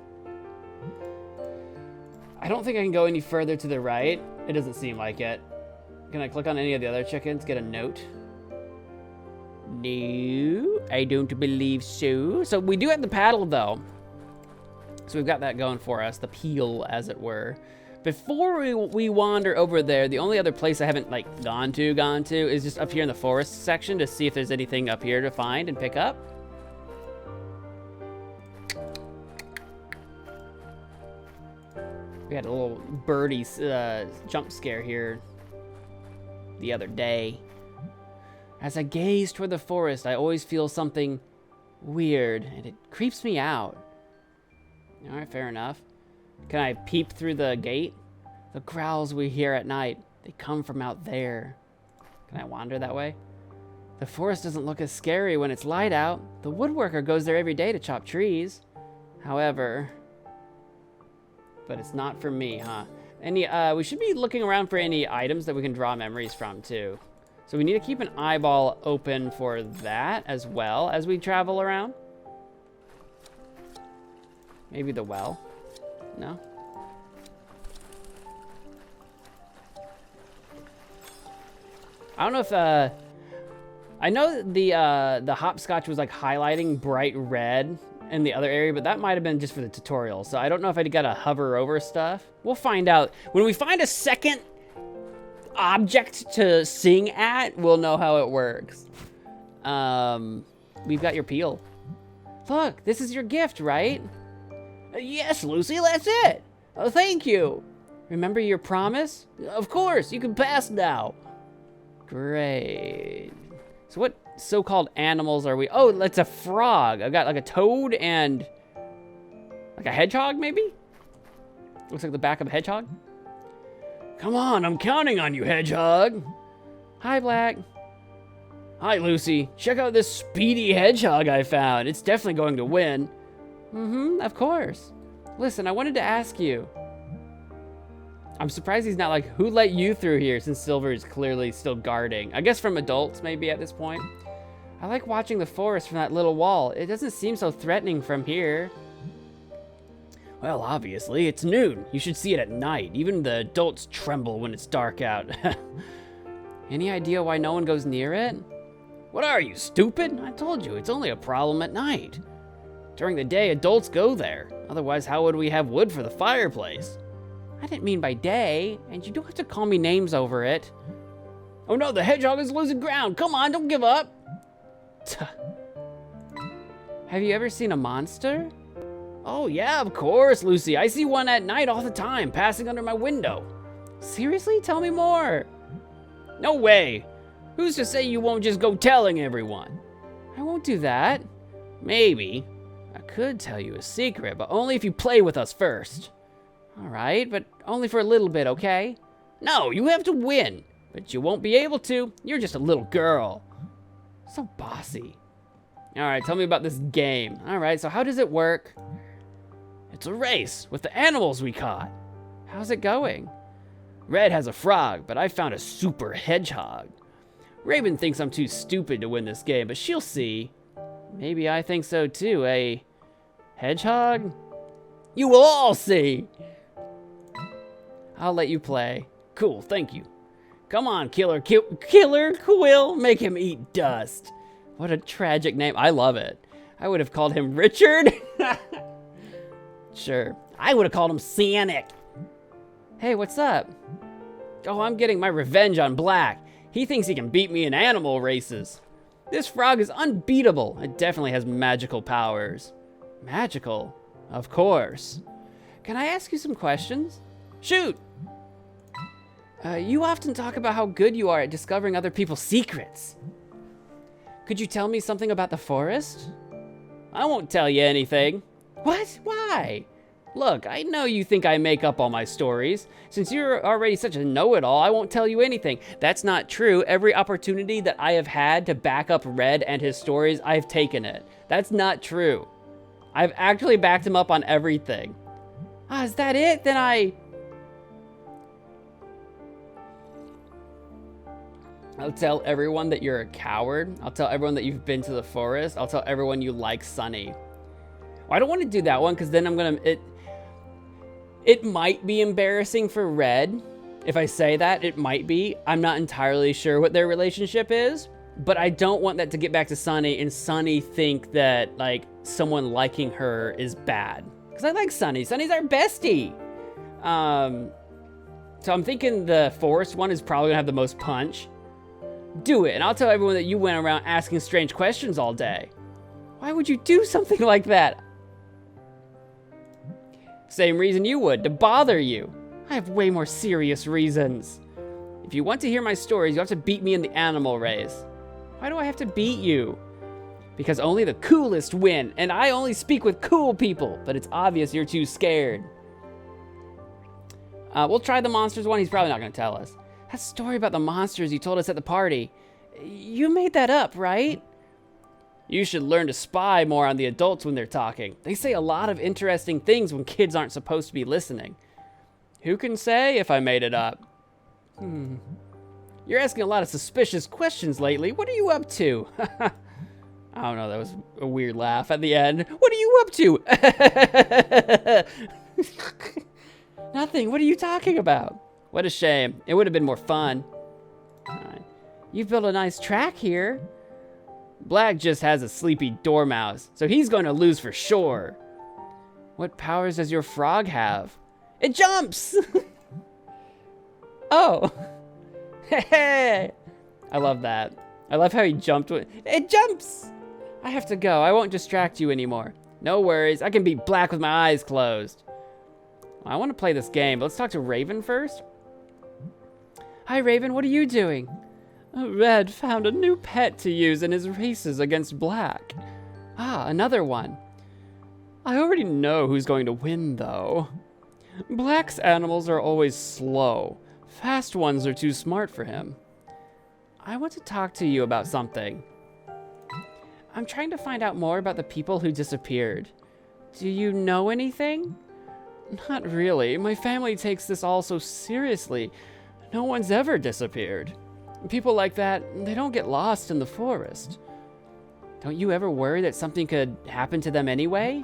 I don't think I can go any further to the right. It doesn't seem like it. Can I click on any of the other chickens? Get a note? No, I don't believe so. So we do have the paddle, though. So we've got that going for us, the peel, as it were. Before we wander over there, the only other place I haven't, like, gone to is just up here in the forest section to see if there's anything up here to find and pick up. We had a little birdie jump scare here the other day. As I gaze toward the forest, I always feel something weird, and it creeps me out. All right, fair enough. Can I peep through the gate? The growls we hear at night, they come from out there. Can I wander that way? The forest doesn't look as scary when it's light out. The woodworker goes there every day to chop trees. However, but it's not for me, huh? We should be looking around for any items that we can draw memories from, too. So we need to keep an eyeball open for that as well as we travel around. Maybe the well? No? I don't know if, I know the hopscotch was like highlighting bright red in the other area, but that might have been just for the tutorial. So I don't know if I gotta hover over stuff. We'll find out. When we find a second object to sing at, we'll know how it works. We've got your peel. Look, this is your gift, right? Yes, Lucy, that's it. Oh, thank you. Remember your promise? Of course, you can pass now. Great. So what so-called animals are we? Oh, that's a frog. I've got like a toad and like a hedgehog, maybe? Looks like the back of a hedgehog. Come on, I'm counting on you, hedgehog. Hi, Black. Hi, Lucy. Check out this speedy hedgehog I found. It's definitely going to win. Of course. Listen, I wanted to ask you. I'm surprised he's not like, who let you through here, since Silver is clearly still guarding. I guess from adults, maybe, at this point. I like watching the forest from that little wall. It doesn't seem so threatening from here. Well, obviously, it's noon. You should see it at night. Even the adults tremble when it's dark out. Any idea why no one goes near it? What are you, stupid? I told you, it's only a problem at night. During the day, adults go there. Otherwise, how would we have wood for the fireplace? I didn't mean by day, and you don't have to call me names over it. Oh no, the hedgehog is losing ground. Come on, don't give up. Have you ever seen a monster? Oh yeah, of course, Lucy. I see one at night all the time, passing under my window. Seriously? Tell me more. No way. Who's to say you won't just go telling everyone? I won't do that. Maybe. I could tell you a secret, but only if you play with us first. All right, but only for a little bit, okay? No, you have to win. But you won't be able to. You're just a little girl. So bossy. All right, tell me about this game. All right, so how does it work? It's a race with the animals we caught. How's it going? Red has a frog, but I found a super hedgehog. Raven thinks I'm too stupid to win this game, but she'll see. Maybe I think so too. A hedgehog? You will all see. I'll let you play. Cool, thank you. Come on, Killer Quill, make him eat dust. What a tragic name. I love it. I would have called him Richard. Sure. I would have called him Sonic. Hey, what's up? Oh, I'm getting my revenge on Black. He thinks he can beat me in animal races. This frog is unbeatable. It definitely has magical powers. Magical? Of course. Can I ask you some questions? Shoot! You often talk about how good you are at discovering other people's secrets. Could you tell me something about the forest? I won't tell you anything. What? Why? Look, I know you think I make up all my stories. Since you're already such a know-it-all, I won't tell you anything. That's not true. Every opportunity that I have had to back up Red and his stories, I've taken it. That's not true. I've actually backed him up on everything. Ah, is that it? Then I'll tell everyone that you're a coward. I'll tell everyone that you've been to the forest. I'll tell everyone you like Sunny. Well, I don't want to do that one because then I'm gonna... It might be embarrassing for Red. If I say that, it might be. I'm not entirely sure what their relationship is, but I don't want that to get back to Sunny and Sunny think that, like, someone liking her is bad. Because I like Sunny. Sunny's our bestie. So I'm thinking the forest one is probably gonna have the most punch. Do it, and I'll tell everyone that you went around asking strange questions all day. Why would you do something like that? Same reason you would, to bother you. I have way more serious reasons. If you want to hear my stories, you have to beat me in the animal race. Why do I have to beat you? Because only the coolest win, and I only speak with cool people, but it's obvious you're too scared. We'll try the monsters one. He's probably not going to tell us. That story about the monsters you told us at the party, you made that up, right? You should learn to spy more on the adults when they're talking. They say a lot of interesting things when kids aren't supposed to be listening. Who can say if I made it up? You're asking a lot of suspicious questions lately. What are you up to? I don't know, that was a weird laugh at the end. What are you up to? Nothing, what are you talking about? What a shame. It would have been more fun. You've built a nice track here. Black just has a sleepy dormouse, so he's going to lose for sure. What powers does your frog have? It jumps! Oh. Hey! I love that. I love how he jumped with... It jumps! I have to go. I won't distract you anymore. No worries. I can be black with my eyes closed. Well, I want to play this game, but let's talk to Raven first. Hi, Raven. What are you doing? Red found a new pet to use in his races against Black. Ah, another one. I already know who's going to win, though. Black's animals are always slow. Fast ones are too smart for him. I want to talk to you about something. I'm trying to find out more about the people who disappeared. Do you know anything? Not really. My family takes this all so seriously. No one's ever disappeared. People like that, they don't get lost in the forest. Don't you ever worry that something could happen to them anyway?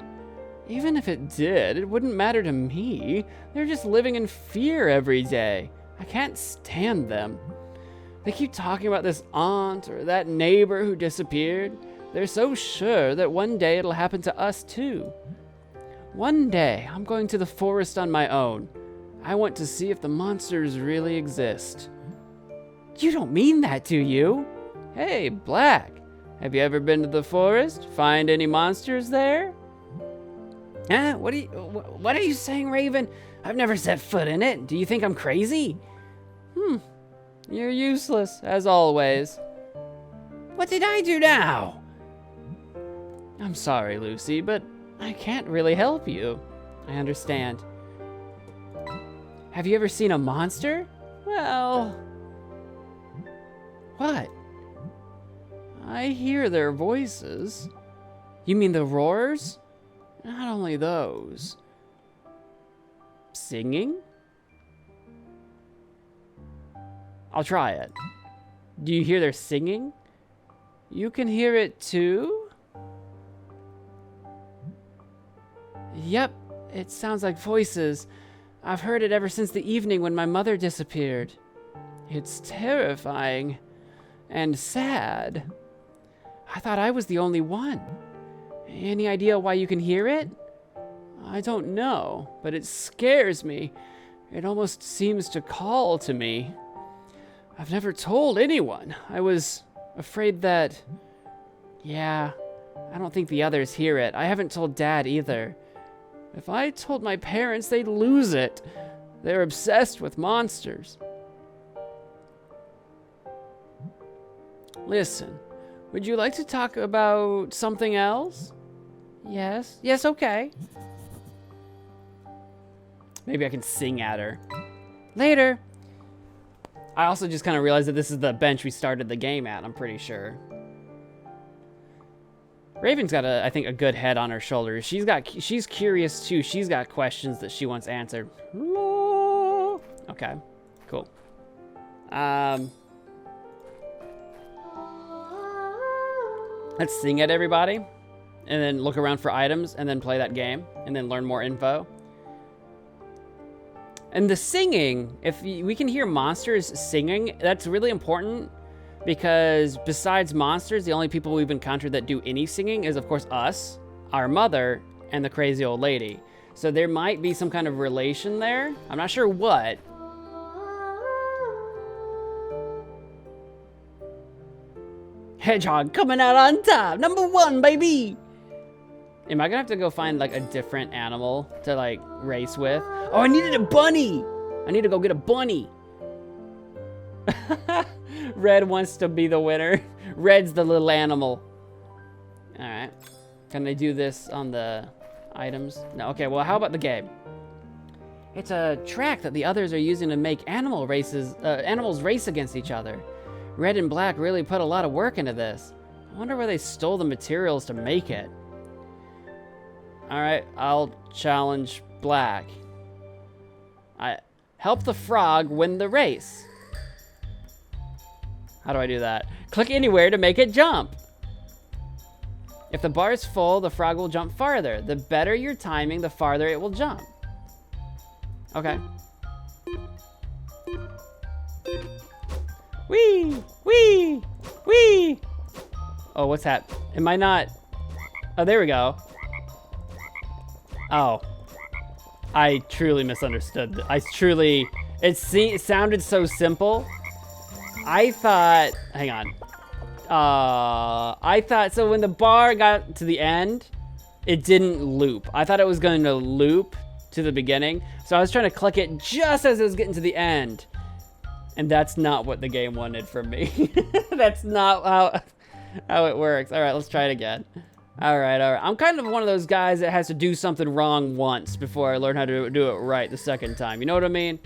Even if it did, it wouldn't matter to me. They're just living in fear every day. I can't stand them. They keep talking about this aunt or that neighbor who disappeared. They're so sure that one day it'll happen to us too. One day, I'm going to the forest on my own. I want to see if the monsters really exist. You don't mean that, do you? Hey, Black, have you ever been to the forest? Find any monsters there? Huh? What are you saying, Raven? I've never set foot in it. Do you think I'm crazy? You're useless, as always. What did I do now? I'm sorry, Lucy, but I can't really help you. I understand. Have you ever seen a monster? Well... What? I hear their voices. You mean the roars? Not only those. Singing? I'll try it. Do you hear their singing? You can hear it too? Yep, it sounds like voices. I've heard it ever since the evening when my mother disappeared. It's terrifying and sad. I thought I was the only one. Any idea why you can hear it? I don't know, but it scares me. It almost seems to call to me. I've never told anyone. I was afraid that... Yeah, I don't think the others hear it. I haven't told Dad either. If I told my parents, they'd lose it. They're obsessed with monsters. Listen, would you like to talk about something else? Yes. Yes, okay. Maybe I can sing at her. Later. I also just kind of realized that this is the bench we started the game at, I'm pretty sure. Raven's got I think, a good head on her shoulders. She's curious too. She's got questions that she wants answered. Okay, cool. Let's sing at everybody, and then look around for items, and then play that game, and then learn more info. And the singing, if we can hear monsters singing, that's really important. Because besides monsters, the only people we've encountered that do any singing is, of course, us, our mother, and the crazy old lady. So there might be some kind of relation there. I'm not sure what. Hedgehog coming out on top. #1, baby. Am I gonna have to go find like a different animal to like race with? Oh, I needed a bunny. I need to go get a bunny. Red wants to be the winner. Red's the little animal. All right. Can I do this on the items? No. Okay, well, how about the game? It's a track that the others are using to make animals race against each other. Red and Black really put a lot of work into this. I wonder where they stole the materials to make it. All right, I'll challenge Black. I help the frog win the race. How do I do that? Click anywhere to make it jump. If the bar is full, the frog will jump farther. The better your timing, the farther it will jump. Okay. Whee! Whee! Whee! Oh, what's that? Am I not... Oh, there we go. Oh. I truly misunderstood. It sounded so simple. I thought, hang on. I thought, so when the bar got to the end, it didn't loop. I thought it was going to loop to the beginning. So I was trying to click it just as it was getting to the end. And that's not what the game wanted from me. That's not how it works. All right, let's try it again. All right. I'm kind of one of those guys that has to do something wrong once before I learn how to do it right the second time. You know what I mean?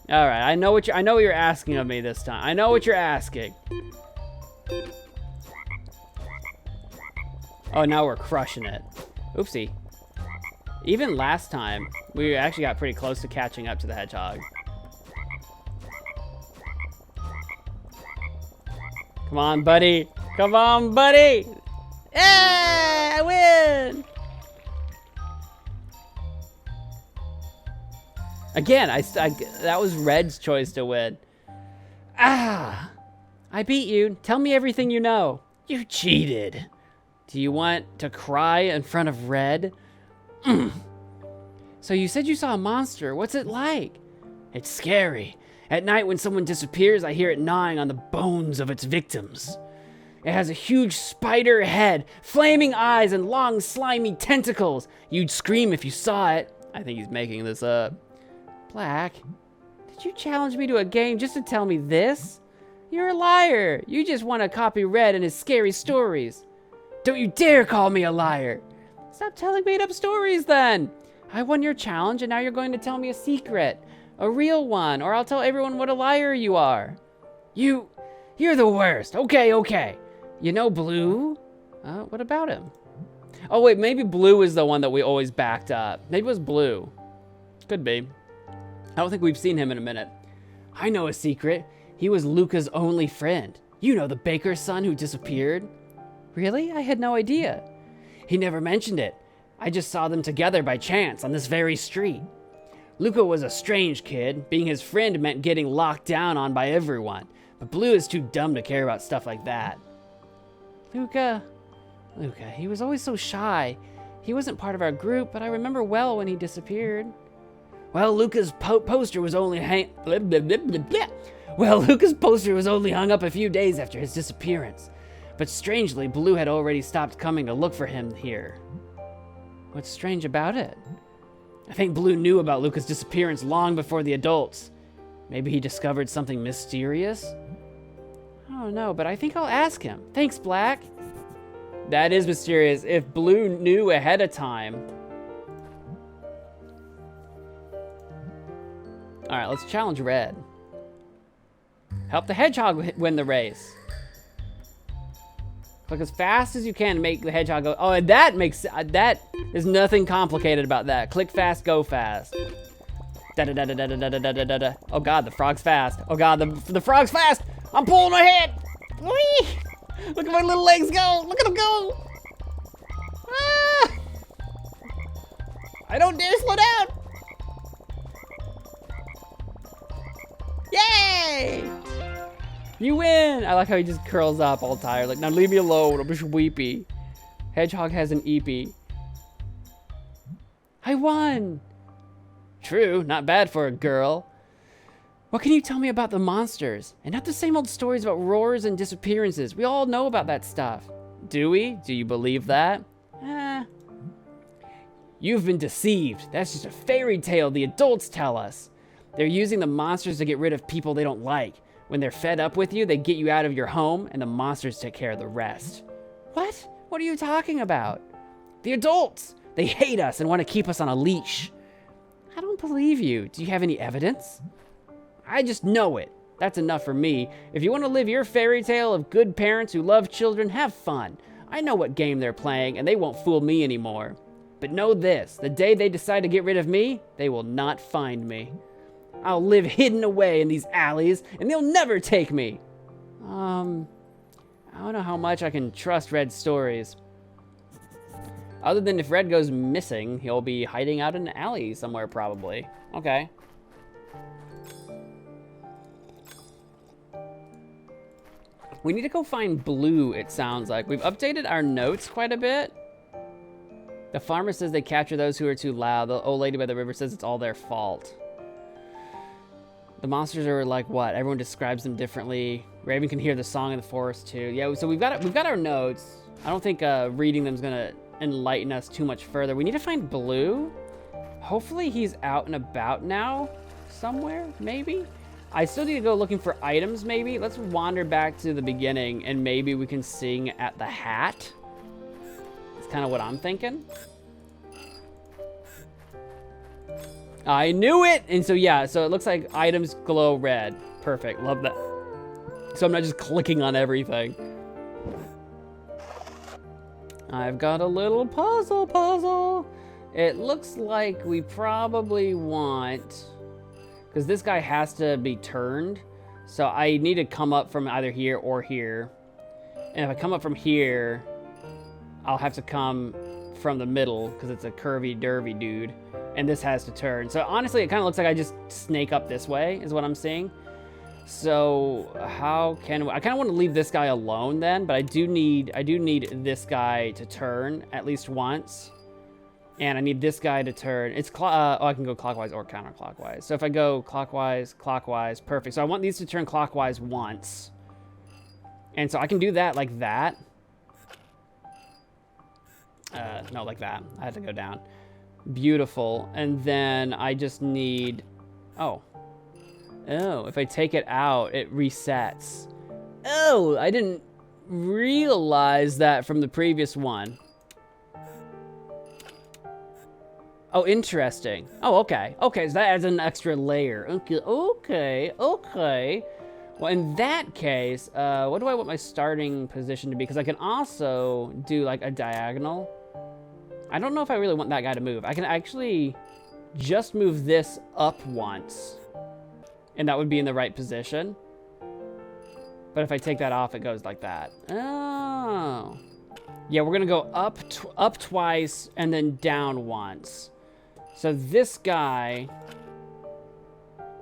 All right, I know what you're asking of me this time. I know what you're asking. Oh, now we're crushing it. Oopsie. Even last time, we actually got pretty close to catching up to the hedgehog. Come on, buddy. Come on, buddy. Yeah, I win. Again, that was Red's choice to win. Ah, I beat you. Tell me everything you know. You cheated. Do you want to cry in front of Red? So you said you saw a monster. What's it like? It's scary. At night when someone disappears, I hear it gnawing on the bones of its victims. It has a huge spider head, flaming eyes, and long slimy tentacles. You'd scream if you saw it. I think he's making this up. Black, did you challenge me to a game just to tell me this? You're a liar. You just want to copy Red and his scary stories. Don't you dare call me a liar. Stop telling made-up stories then. I won your challenge and now you're going to tell me a secret. A real one, or I'll tell everyone what a liar you are. You're the worst. Okay. You know Blue? What about him? Oh wait, maybe Blue is the one that we always backed up. Maybe it was Blue. Could be. I don't think we've seen him in a minute. I know a secret. He was Luca's only friend. You know, the baker's son who disappeared. Really? I had no idea. He never mentioned it. I just saw them together by chance on this very street. Luca was a strange kid. Being his friend meant getting locked down on by everyone. But Blue is too dumb to care about stuff like that. Luca, he was always so shy. He wasn't part of our group, but I remember well when he disappeared. Well, Luca's poster was only hung up a few days after his disappearance. But strangely, Blue had already stopped coming to look for him here. What's strange about it? I think Blue knew about Luca's disappearance long before the adults. Maybe he discovered something mysterious? I don't know, but I think I'll ask him. Thanks, Black. That is mysterious. If Blue knew ahead of time. All right, let's challenge Red. Help the hedgehog win the race. Click as fast as you can to make the hedgehog go. Oh, and that makes, there's nothing complicated about that. Click fast, go fast. Da-da-da-da-da-da-da-da-da-da. Oh God, the frog's fast. Oh God, the frog's fast. I'm pulling ahead. Whee! Look at my little legs go. Look at them go. Ah! I don't dare slow down. Yay! You win! I like how he just curls up all tired. Like, now leave me alone. I'm just weepy. Hedgehog has an eepy. I won! True, not bad for a girl. What can you tell me about the monsters? And not the same old stories about roars and disappearances. We all know about that stuff. Do we? Do you believe that? You've been deceived. That's just a fairy tale the adults tell us. They're using the monsters to get rid of people they don't like. When they're fed up with you, they get you out of your home, and the monsters take care of the rest. What? What are you talking about? The adults! They hate us and want to keep us on a leash. I don't believe you. Do you have any evidence? I just know it. That's enough for me. If you want to live your fairy tale of good parents who love children, have fun. I know what game they're playing, and they won't fool me anymore. But know this, the day they decide to get rid of me, they will not find me. I'll live hidden away in these alleys, and they'll never take me. I don't know how much I can trust Red's stories. Other than if Red goes missing, he'll be hiding out in an alley somewhere probably. Okay. We need to go find Blue, it sounds like. We've updated our notes quite a bit. The farmer says they capture those who are too loud. The old lady by the river says it's all their fault. The monsters are like what? Everyone describes them differently. Raven can hear the song in the forest too. Yeah, so we've got our notes. I don't think reading them is gonna enlighten us too much further. We need to find Blue. Hopefully he's out and about now somewhere, maybe. I still need to go looking for items, maybe. Let's wander back to the beginning and maybe we can sing at the hat. That's kind of what I'm thinking. I knew it! And so, yeah, so it looks like items glow red. Perfect, love that. So I'm not just clicking on everything. I've got a little puzzle. It looks like we probably want, because this guy has to be turned. So I need to come up from either here or here. And if I come up from here, I'll have to come from the middle because it's a curvy-dervy dude. And this has to turn. So honestly, it kind of looks like I just snake up this way is what I'm seeing. So how can we, I kind of want to leave this guy alone then, but I do need this guy to turn at least once. And I need this guy to turn. It's I can go clockwise or counterclockwise. So if I go clockwise, perfect. So I want these to turn clockwise once. And so I can do that like that. No, like that. I have to go down. Beautiful. And then I just need, oh, if I take it out, it resets. Oh, I didn't realize that from the previous one. Oh, interesting. Oh, okay. Okay, so that adds an extra layer. Okay. Well, in that case, what do I want my starting position to be? Because I can also do like a diagonal. I don't know if I really want that guy to move. I can actually just move this up once, and that would be in the right position. But if I take that off, it goes like that. Oh. Yeah, we're gonna go up twice and then down once. So this guy,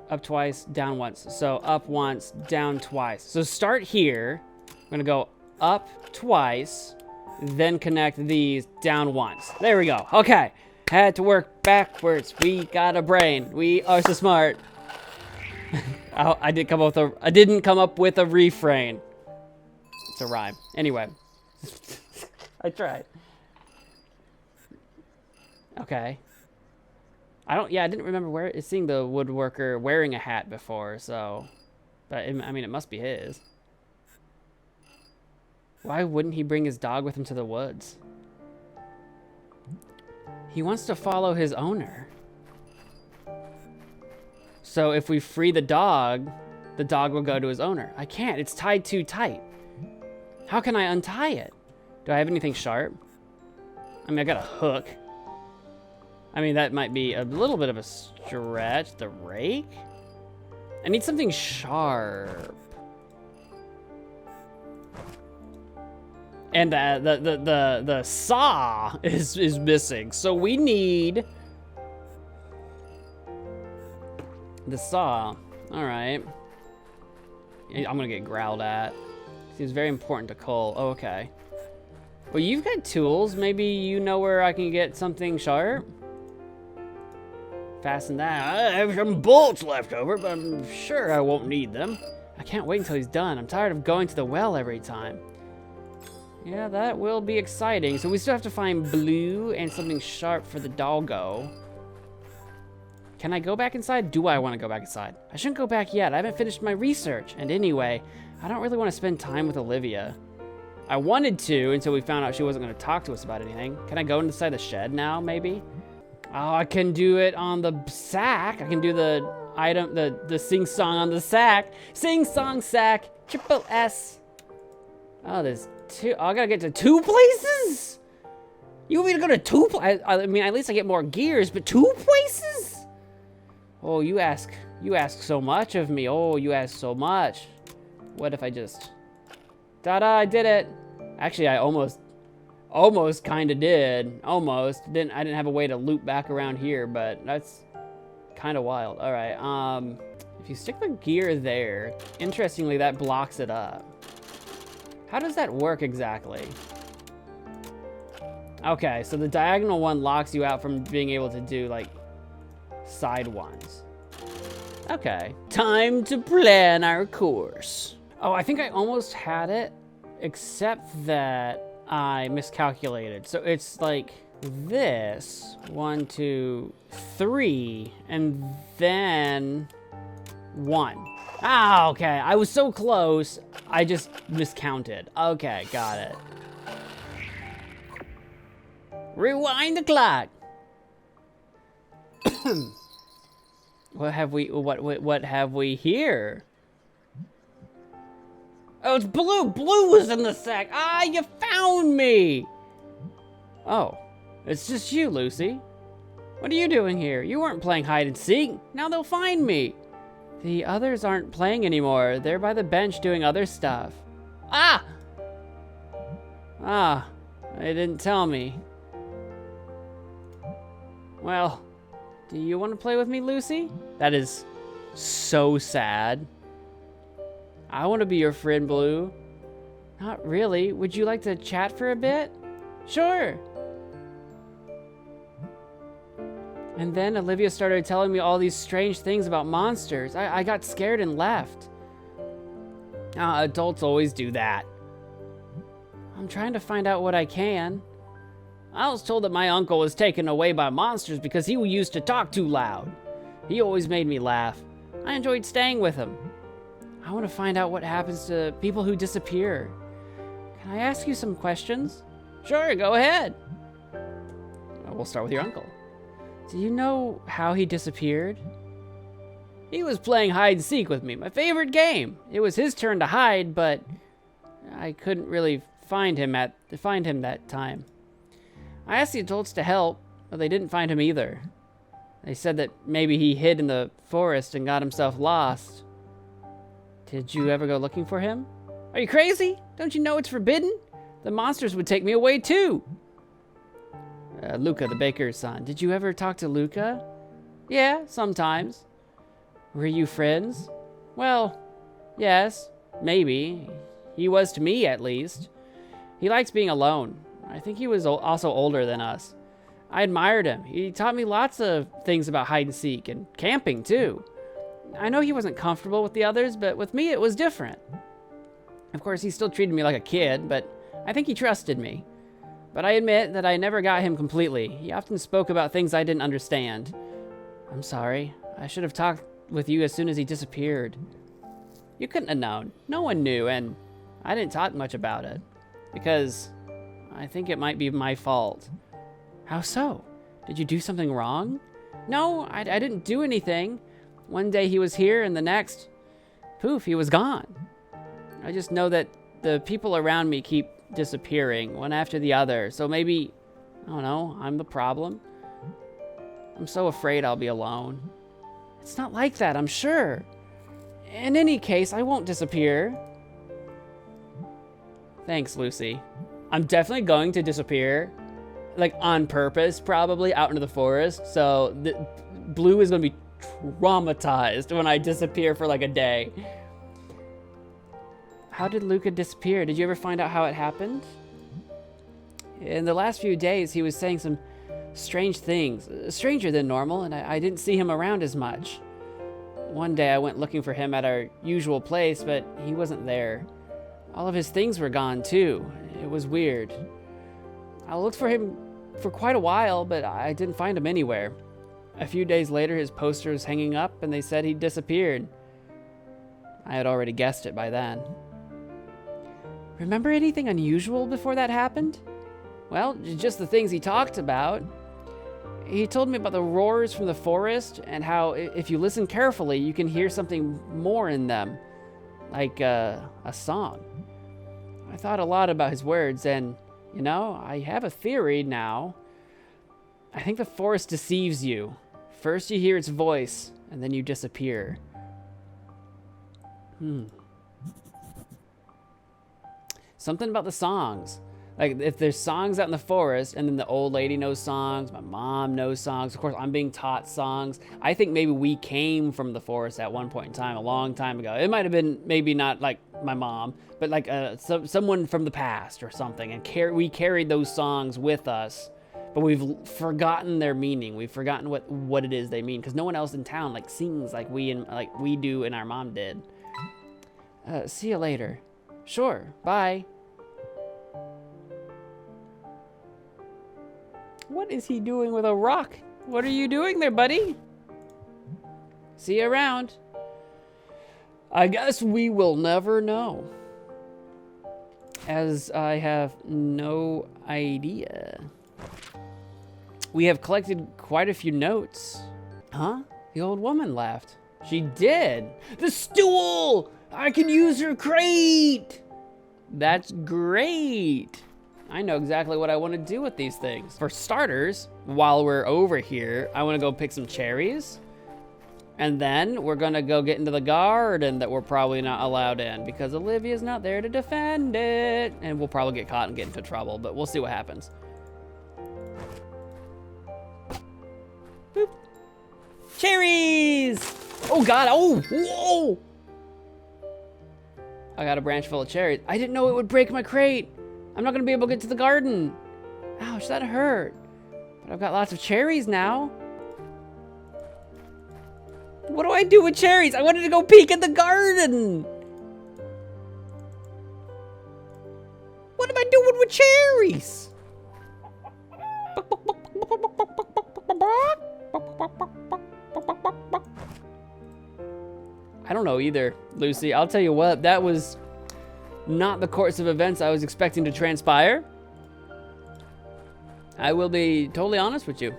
up twice, down once. So up once, down twice. So start here. I'm gonna go up twice, then connect these down once. There we go. Okay. Had to work backwards. We got a brain. We are so smart. I didn't come up with a refrain. It's a rhyme. Anyway. I tried. Okay. I didn't remember seeing the woodworker wearing a hat before, so. But, I mean, it must be his. Why wouldn't he bring his dog with him to the woods? He wants to follow his owner. So if we free the dog will go to his owner. I can't. It's tied too tight. How can I untie it? Do I have anything sharp? I mean, I got a hook. I mean, that might be a little bit of a stretch. The rake? I need something sharp. And the saw is missing. So we need the saw. All right. I'm gonna get growled at. Seems very important to Cole. Oh, okay. Well, you've got tools. Maybe you know where I can get something sharp. Fasten that. I have some bolts left over, but I'm sure I won't need them. I can't wait until he's done. I'm tired of going to the well every time. Yeah, that will be exciting. So we still have to find blue and something sharp for the doggo. Can I go back inside? Do I want to go back inside? I shouldn't go back yet. I haven't finished my research. And anyway, I don't really want to spend time with Olivia. I wanted to until we found out she wasn't going to talk to us about anything. Can I go inside the shed now, maybe? Oh, I can do it on the sack. I can do the item, the sing-song on the sack. Sing-song sack, triple S. Oh, there's two. Oh, I gotta get to two places? You want me to go to two places? I mean, at least I get more gears, but two places? Oh, you ask so much of me. Oh, you ask so much. What if I just... Ta-da, I did it. Actually, I almost kind of did. Almost. I didn't have a way to loop back around here, but that's kind of wild. All right, if you stick the gear there, interestingly, that blocks it up. How does that work exactly? Okay, so the diagonal one locks you out from being able to do, like, side ones. Okay. Time to plan our course. Oh, I think I almost had it, except that I miscalculated. So it's like this, 1, 2, 3, and then 1. Ah, okay, I was so close, I just miscounted. Okay, got it. Rewind the clock. What have we here? Oh, it's Blue! Blue was in the sack! Ah, you found me! Oh, it's just you, Lucy. What are you doing here? You weren't playing hide and seek. Now they'll find me. The others aren't playing anymore. They're by the bench doing other stuff. Ah! Ah, they didn't tell me. Well, do you want to play with me, Lucy? That is so sad. I want to be your friend, Blue. Not really. Would you like to chat for a bit? Sure. And then Olivia started telling me all these strange things about monsters. I got scared and left. Adults always do that. I'm trying to find out what I can. I was told that my uncle was taken away by monsters because he used to talk too loud. He always made me laugh. I enjoyed staying with him. I want to find out what happens to people who disappear. Can I ask you some questions? Sure, go ahead. We'll start with your uncle. Do you know how he disappeared? He was playing hide and seek with me, my favorite game. It was his turn to hide, but I couldn't really find him that time. I asked the adults to help, but they didn't find him either. They said that maybe he hid in the forest and got himself lost. Did you ever go looking for him? Are you crazy? Don't you know it's forbidden? The monsters would take me away too. Luca, the baker's son. Did you ever talk to Luca? Yeah, sometimes. Were you friends? Well, yes, maybe. He was to me, at least. He likes being alone. I think he was also older than us. I admired him. He taught me lots of things about hide and seek and camping, too. I know he wasn't comfortable with the others, but with me it was different. Of course, he still treated me like a kid, but I think he trusted me. But I admit that I never got him completely. He often spoke about things I didn't understand. I'm sorry. I should have talked with you as soon as he disappeared. You couldn't have known. No one knew, and I didn't talk much about it. Because I think it might be my fault. How so? Did you do something wrong? No, I didn't do anything. One day he was here, and the next, poof, he was gone. I just know that the people around me keep disappearing, one after the other. So maybe, I don't know, I'm the problem. I'm so afraid I'll be alone. It's not like that, I'm sure. In any case, I won't disappear. Thanks, Lucy. I'm definitely going to disappear. Like, on purpose, probably, out into the forest. So, Blue is going to be traumatized when I disappear for, like, a day. How did Luca disappear? Did you ever find out how it happened? In the last few days, he was saying some strange things. Stranger than normal, and I didn't see him around as much. One day, I went looking for him at our usual place, but he wasn't there. All of his things were gone, too. It was weird. I looked for him for quite a while, but I didn't find him anywhere. A few days later, his poster was hanging up, and they said he'd disappeared. I had already guessed it by then. Remember anything unusual before that happened? Well, just the things he talked about. He told me about the roars from the forest, and how if you listen carefully, you can hear something more in them. Like a song. I thought a lot about his words, and, you know, I have a theory now. I think the forest deceives you. First you hear its voice, and then you disappear. Something about the songs. Like, if there's songs out in the forest, and then the old lady knows songs, my mom knows songs, of course, I'm being taught songs. I think maybe we came from the forest at one point in time, a long time ago. It might have been maybe not like my mom, but like someone from the past or something, and we carried those songs with us, but we've forgotten their meaning. We've forgotten what it is they mean, because no one else in town like sings like we do and our mom did. See you later. Sure, bye. What is he doing with a rock? What are you doing there, buddy? See you around. I guess we will never know. As I have no idea. We have collected quite a few notes. Huh? The old woman left. She did. The stool! I can use her crate! That's great. I know exactly what I want to do with these things. For starters, while we're over here, I want to go pick some cherries. And then we're going to go get into the garden that we're probably not allowed in because Olivia's not there to defend it. And we'll probably get caught and get into trouble, but we'll see what happens. Boop. Cherries! Oh God, oh, whoa! I got a branch full of cherries. I didn't know it would break my crate. I'm not gonna be able to get to the garden. Ouch, that hurt. But I've got lots of cherries now. What do I do with cherries? I wanted to go peek at the garden. What am I doing with cherries? I don't know either, Lucy. I'll tell you what, that was not the course of events I was expecting to transpire. I will be totally honest with you.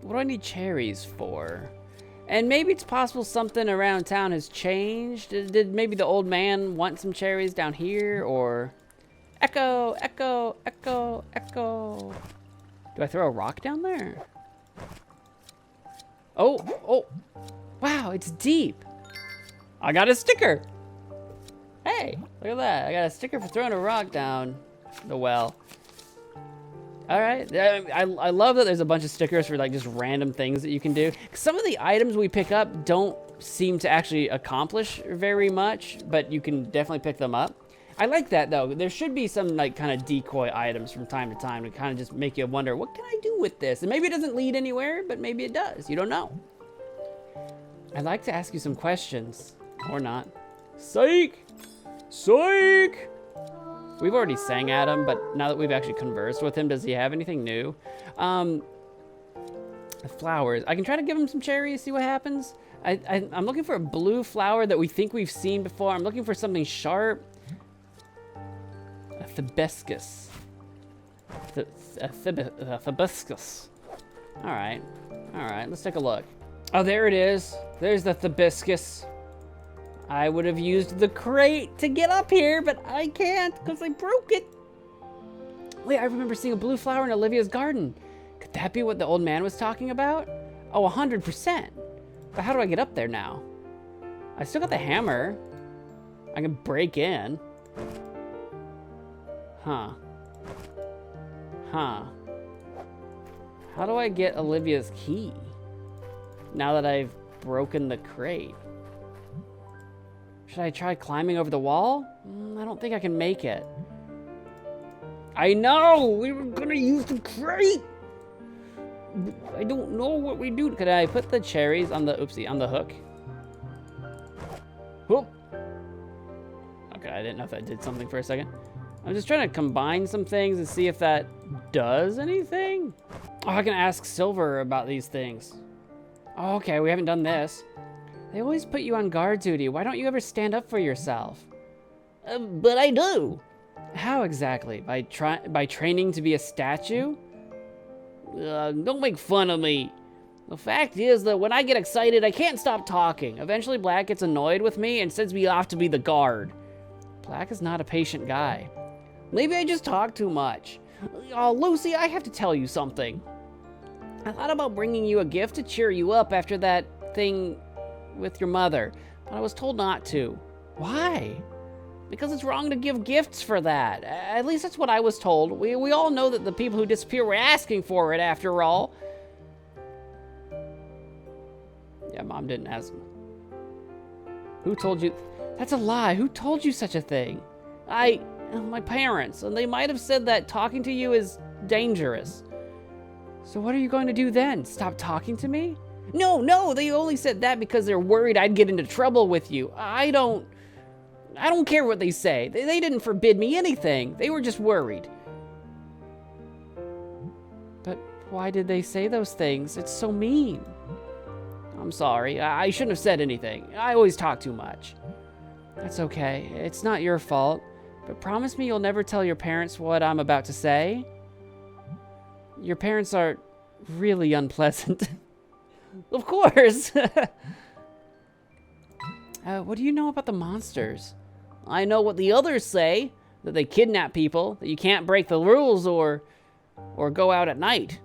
What do I need cherries for? And maybe it's possible something around town has changed. Did maybe the old man want some cherries down here, or... Echo, echo, echo, echo. Do I throw a rock down there? Oh, oh. Wow, it's deep. I got a sticker. Hey, look at that. I got a sticker for throwing a rock down the well. All right. I love that there's a bunch of stickers for like just random things that you can do. Some of the items we pick up don't seem to actually accomplish very much, but you can definitely pick them up. I like that though. There should be some like kind of decoy items from time to time to kind of just make you wonder, what can I do with this? And maybe it doesn't lead anywhere, but maybe it does. You don't know. I'd like to ask you some questions. Or not. Psych! Psych! We've already sang at him, but now that we've actually conversed with him, does he have anything new? The flowers. I can try to give him some cherries, see what happens. I'm looking for a blue flower that we think we've seen before. I'm looking for something sharp. A hibiscus. A hibiscus. All right, let's take a look. Oh, there it is. There's the hibiscus. I would have used the crate to get up here, but I can't because I broke it. Wait, I remember seeing a blue flower in Olivia's garden. Could that be what the old man was talking about? Oh, 100%. But how do I get up there now? I still got the hammer. I can break in. Huh. How do I get Olivia's key? Now that I've broken the crate. Should I try climbing over the wall? I don't think I can make it. I know! We were gonna use the crate! I don't know what we do. Could I put the cherries on the, oopsie, on the hook? Whoop. Okay, I didn't know if that did something for a second. I'm just trying to combine some things and see if that does anything. Oh, I can ask Silver about these things. Oh, okay, we haven't done this. They always put you on guard duty. Why don't you ever stand up for yourself? But I do. How exactly? By training to be a statue? Don't make fun of me. The fact is that when I get excited, I can't stop talking. Eventually, Black gets annoyed with me and sends me off to be the guard. Black is not a patient guy. Maybe I just talk too much. Oh, Lucy, I have to tell you something. I thought about bringing you a gift to cheer you up after that thing with your mother, but I was told not to. Why? Because it's wrong to give gifts for that. At least that's what I was told. We all know that the people who disappear were asking for it, after all. Yeah, Mom didn't ask. Who told you? That's a lie. Who told you such a thing? My parents, and they might have said that talking to you is dangerous. So what are you going to do then? Stop talking to me? No, they only said that because they're worried I'd get into trouble with you. I don't care what they say. They didn't forbid me anything. They were just worried. But why did they say those things? It's so mean. I'm sorry. I shouldn't have said anything. I always talk too much. That's okay. It's not your fault. But promise me you'll never tell your parents what I'm about to say. Your parents are really unpleasant. Of course. What do you know about the monsters? I know what the others say. That they kidnap people, that you can't break the rules or go out at night.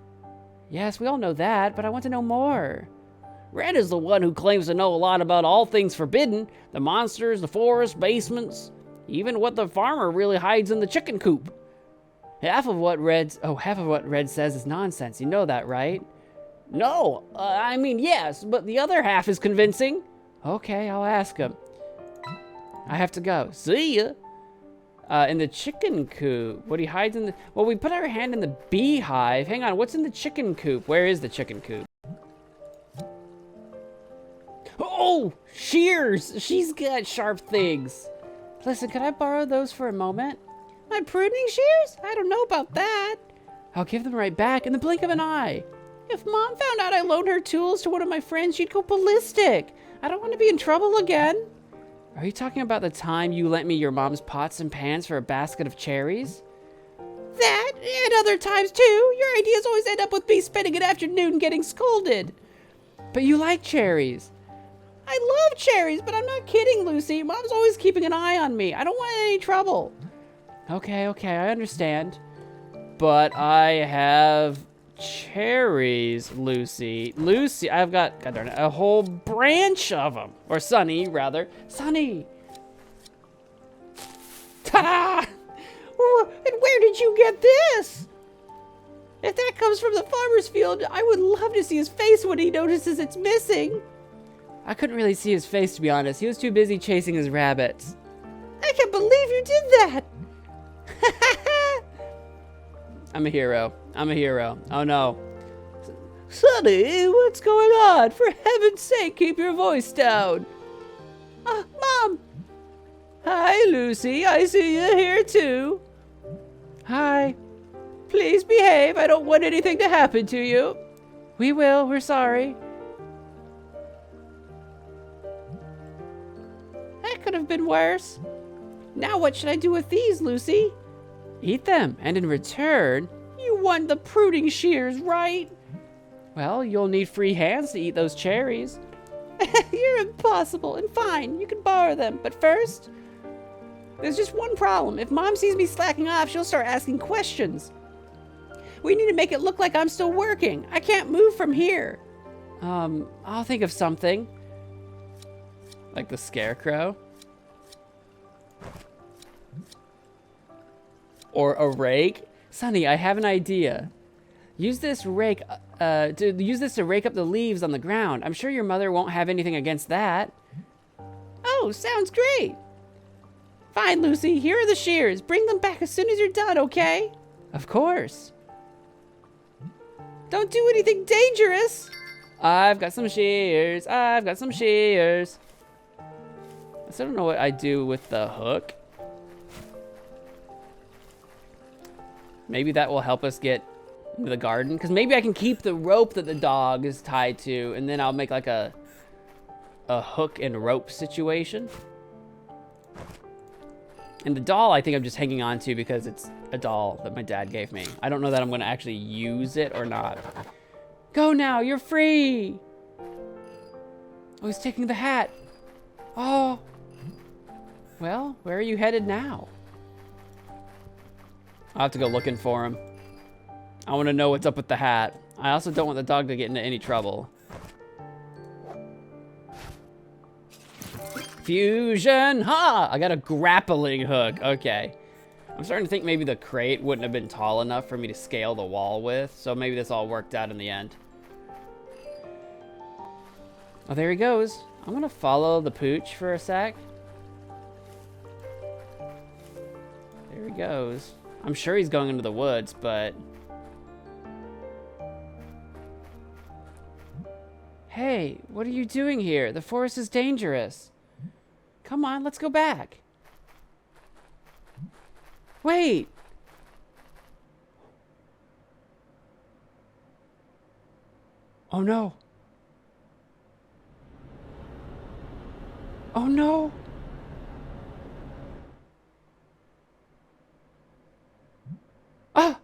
Yes, we all know that, but I want to know more. Red is the one who claims to know a lot about all things forbidden. The monsters, the forest, basements, even what the farmer really hides in the chicken coop. Half of what Red says is nonsense. You know that, right? No, I mean, yes, but the other half is convincing. Okay, I'll ask him. I have to go. See ya. In the chicken coop. What he hides in the... Well, we put our hand in the beehive. Hang on, what's in the chicken coop? Where is the chicken coop? Oh, shears. She's got sharp things. Listen, could I borrow those for a moment? My pruning shears? I don't know about that. I'll give them right back in the blink of an eye. If Mom found out I loaned her tools to one of my friends, she'd go ballistic. I don't want to be in trouble again. Are you talking about the time you lent me your mom's pots and pans for a basket of cherries? That, and other times too. Your ideas always end up with me spending an afternoon getting scolded. But you like cherries. I love cherries, but I'm not kidding, Lucy. Mom's always keeping an eye on me. I don't want any trouble. Okay, I understand. But I have cherries, Lucy. I've got, God darn it, a whole branch of them. Or Sunny, rather. Sunny! Ta-da! And where did you get this? If that comes from the farmer's field, I would love to see his face when he notices it's missing. I couldn't really see his face, to be honest. He was too busy chasing his rabbits. I can't believe you did that! I'm a hero. Oh no. Sonny, what's going on? For heaven's sake, keep your voice down. Mom! Hi, Lucy. I see you here too. Hi. Please behave. I don't want anything to happen to you. We will. We're sorry. That could have been worse. Now what should I do with these, Lucy? Eat them, and in return, you want the pruning shears, right? Well, you'll need free hands to eat those cherries. You're impossible, and fine, you can borrow them, but first, there's just one problem. If Mom sees me slacking off, she'll start asking questions. We need to make it look like I'm still working. I can't move from here. I'll think of something. Like the scarecrow? Or a rake? Sonny, I have an idea. Use this to rake up the leaves on the ground. I'm sure your mother won't have anything against that. Oh, sounds great. Fine, Lucy, here are the shears. Bring them back as soon as you're done, okay? Of course. Don't do anything dangerous. I've got some shears. I've got some shears. I still don't know what I do with the hook. Maybe that will help us get into the garden. Because maybe I can keep the rope that the dog is tied to. And then I'll make like a hook and rope situation. And the doll I think I'm just hanging on to because it's a doll that my dad gave me. I don't know that I'm going to actually use it or not. Go now, you're free. Oh, he's taking the hat. Oh. Well, where are you headed now? I'll have to go looking for him. I want to know what's up with the hat. I also don't want the dog to get into any trouble. Fusion! Ha! I got a grappling hook. Okay. I'm starting to think maybe the crate wouldn't have been tall enough for me to scale the wall with. So maybe this all worked out in the end. Oh, there he goes. I'm going to follow the pooch for a sec. There he goes. I'm sure he's going into the woods, but... Hey, what are you doing here? The forest is dangerous. Come on, let's go back. Wait. Oh no. Oh no. Ah!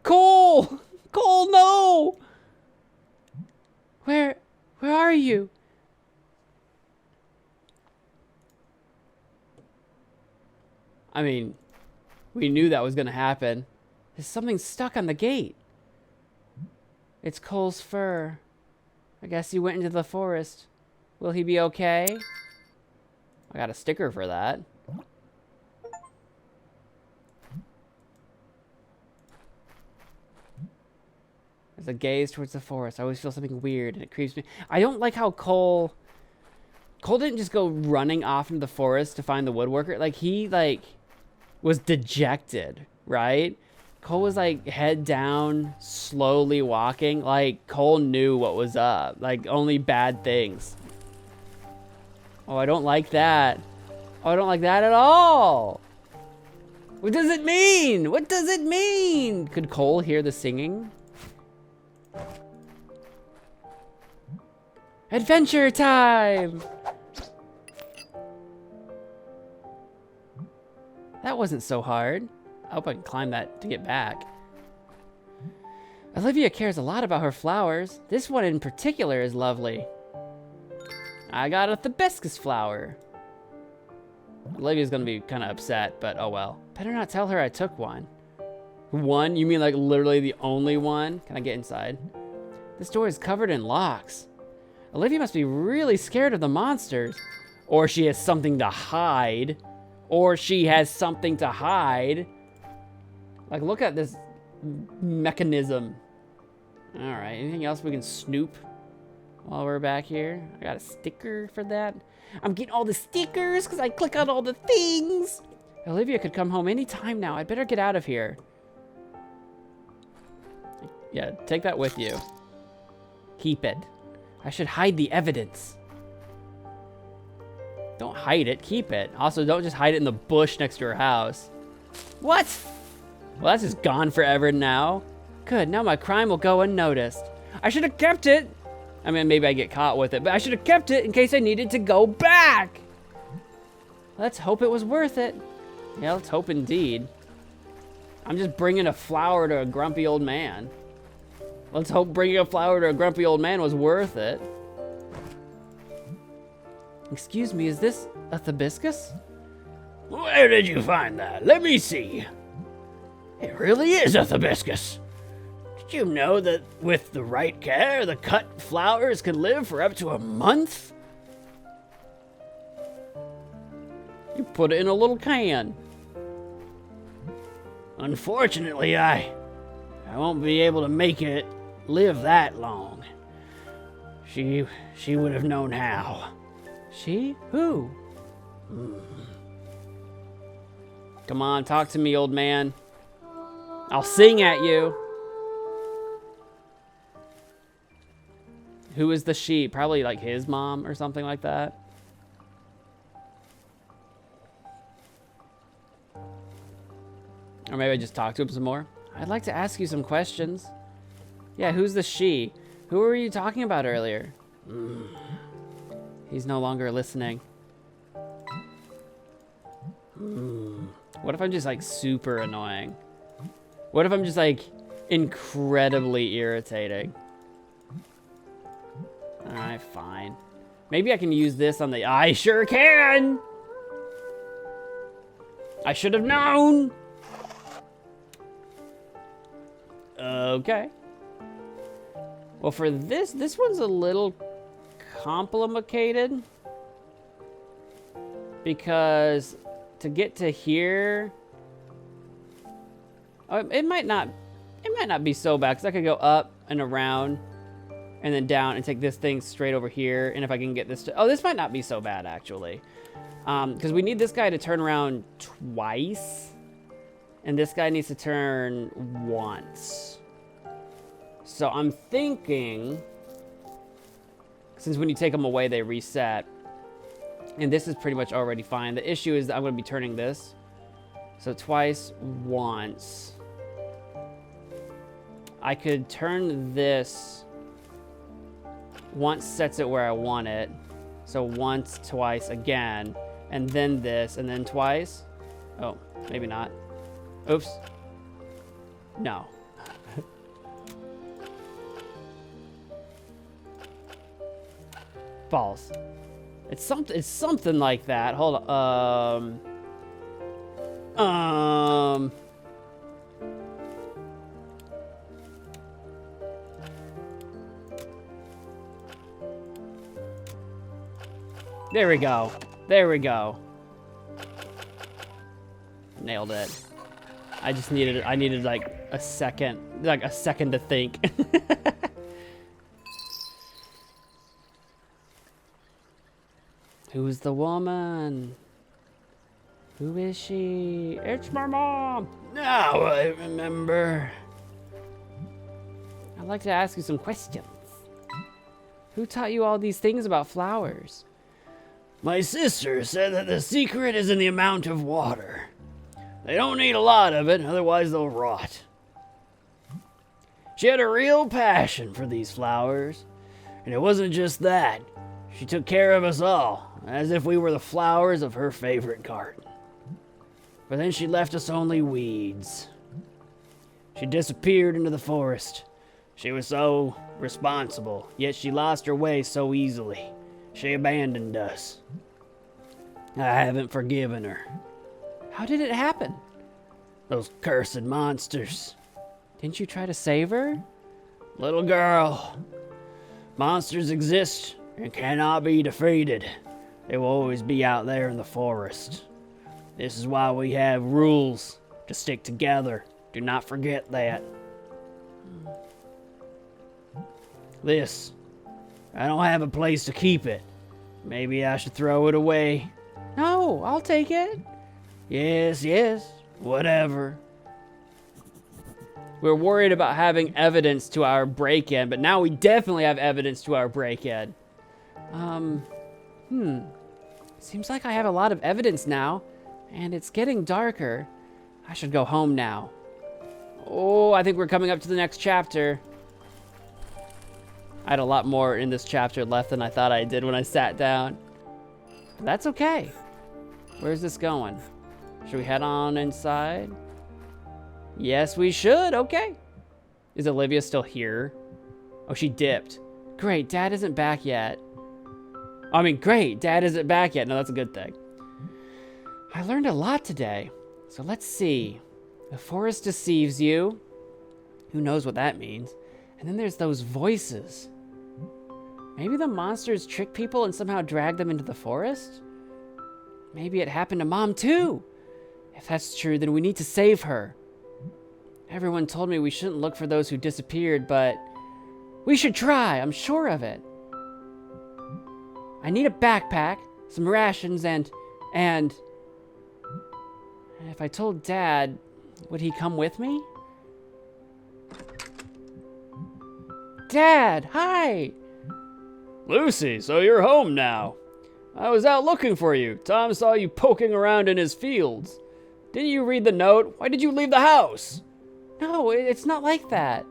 Cole! Cole, no! Where are you? I mean, we knew that was gonna happen. There's something stuck on the gate. It's Cole's fur. I guess he went into the forest. Will he be okay? I got a sticker for that. There's a gaze towards the forest. I always feel something weird and it creeps me. I don't like how Cole didn't just go running off into the forest to find the woodworker. Like, he, was dejected, right? Cole was, head down, slowly walking. Like, Cole knew what was up. Like, only bad things. Oh, I don't like that. Oh, I don't like that at all. What does it mean? What does it mean? Could Cole hear the singing? Adventure time! That wasn't so hard. I hope I can climb that to get back. Olivia cares a lot about her flowers. This one in particular is lovely. I got a hibiscus flower. Olivia's gonna be kind of upset, but oh well. Better not tell her I took one. One? You mean like literally the only one? Can I get inside? This door is covered in locks. Olivia must be really scared of the monsters. Or she has something to hide. Or she has something to hide. Like, look at this mechanism. Alright, anything else we can snoop while we're back here? I got a sticker for that. I'm getting all the stickers because I click on all the things. Olivia could come home any time now. I'd better get out of here. Yeah, take that with you. Keep it. I should hide the evidence. Don't hide it, keep it. Also, don't just hide it in the bush next to her house. What? Well, that's just gone forever now. Good, now my crime will go unnoticed. I should have kept it. I mean, maybe I get caught with it, but I should have kept it in case I needed to go back. Let's hope it was worth it. Yeah, let's hope indeed. I'm just bringing a flower to a grumpy old man. Let's hope bringing a flower to a grumpy old man was worth it. Excuse me, is this a hibiscus? Where did you find that? Let me see. It really is a hibiscus. Did you know that with the right care, the cut flowers can live for up to a month? You put it in a little can. Unfortunately, I won't be able to make it live that long. She would have known how. She? Who? Come on, talk to me, old man. I'll sing at you. Who is the she? Probably like his mom or something like that. Or maybe I just talk to him some more. I'd like to ask you some questions. Yeah, who's the she? Who were you talking about earlier? He's no longer listening. What if I'm just like super annoying? What if I'm just like incredibly irritating? Alright, fine. Maybe I can use this on the... I sure can! I should have known! Okay. Well, for this one's a little complicated. Because to get to here... Oh, it might not be so bad, because I could go up and around and then down and take this thing straight over here. And if I can get this to... Oh, this might not be so bad, actually. Because we need this guy to turn around twice. And this guy needs to turn once. So I'm thinking... Since when you take them away, they reset. And this is pretty much already fine. The issue is that I'm going to be turning this. So twice, once. I could turn this... Once sets it where I want it. So once, twice, again. And then this, and then twice. Oh, maybe not. Oops. No. Balls. It's something like that. Hold on. There we go. There we go. Nailed it. I needed like a second to think. Who's the woman? Who is she? It's my mom. Now I remember. I'd like to ask you some questions. Who taught you all these things about flowers? My sister said that the secret is in the amount of water. They don't need a lot of it, otherwise they'll rot. She had a real passion for these flowers. And it wasn't just that. She took care of us all, as if we were the flowers of her favorite garden. But then she left us only weeds. She disappeared into the forest. She was so responsible, yet she lost her way so easily. She abandoned us. I haven't forgiven her. How did it happen? Those cursed monsters. Didn't you try to save her? Little girl, monsters exist and cannot be defeated. They will always be out there in the forest. This is why we have rules to stick together. Do not forget that. This, I don't have a place to keep it. Maybe I should throw it away. No, I'll take it. Yes, whatever. We're worried about having evidence to our break-in, but now we definitely have evidence to our break-in. Seems like I have a lot of evidence now, and it's getting darker. I should go home now. Oh, I think we're coming up to the next chapter. I had a lot more in this chapter left than I thought I did when I sat down. But that's okay. Where's this going? Should we head on inside? Yes, we should. Okay. Is Olivia still here? Oh, she dipped. Great, Dad isn't back yet. I mean, great, Dad isn't back yet. No, that's a good thing. I learned a lot today. So let's see. The forest deceives you. Who knows what that means? And then there's those voices. Maybe the monsters trick people and somehow drag them into the forest? Maybe it happened to Mom too. If that's true, then we need to save her. Everyone told me we shouldn't look for those who disappeared, but we should try, I'm sure of it. I need a backpack, some rations, and if I told Dad, would he come with me? Dad, hi! Lucy, so you're home now. I was out looking for you. Tom saw you poking around in his fields. Didn't you read the note? Why did you leave the house? No, it's not like that.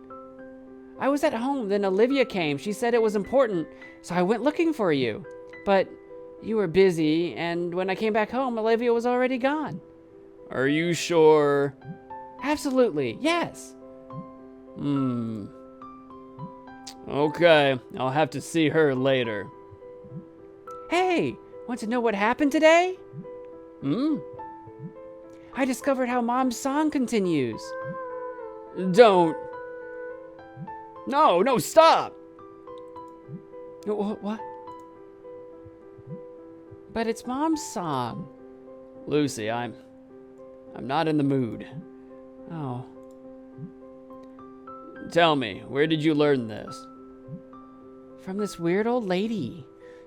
I was at home, then Olivia came. She said it was important, so I went looking for you. But you were busy, and when I came back home, Olivia was already gone. Are you sure? Absolutely, yes. Okay, I'll have to see her later. Hey, want to know what happened today? I discovered how Mom's song continues. Don't. No, stop. What? But it's Mom's song. Lucy, I'm not in the mood. Oh. Tell me, where did you learn this? From this weird old lady.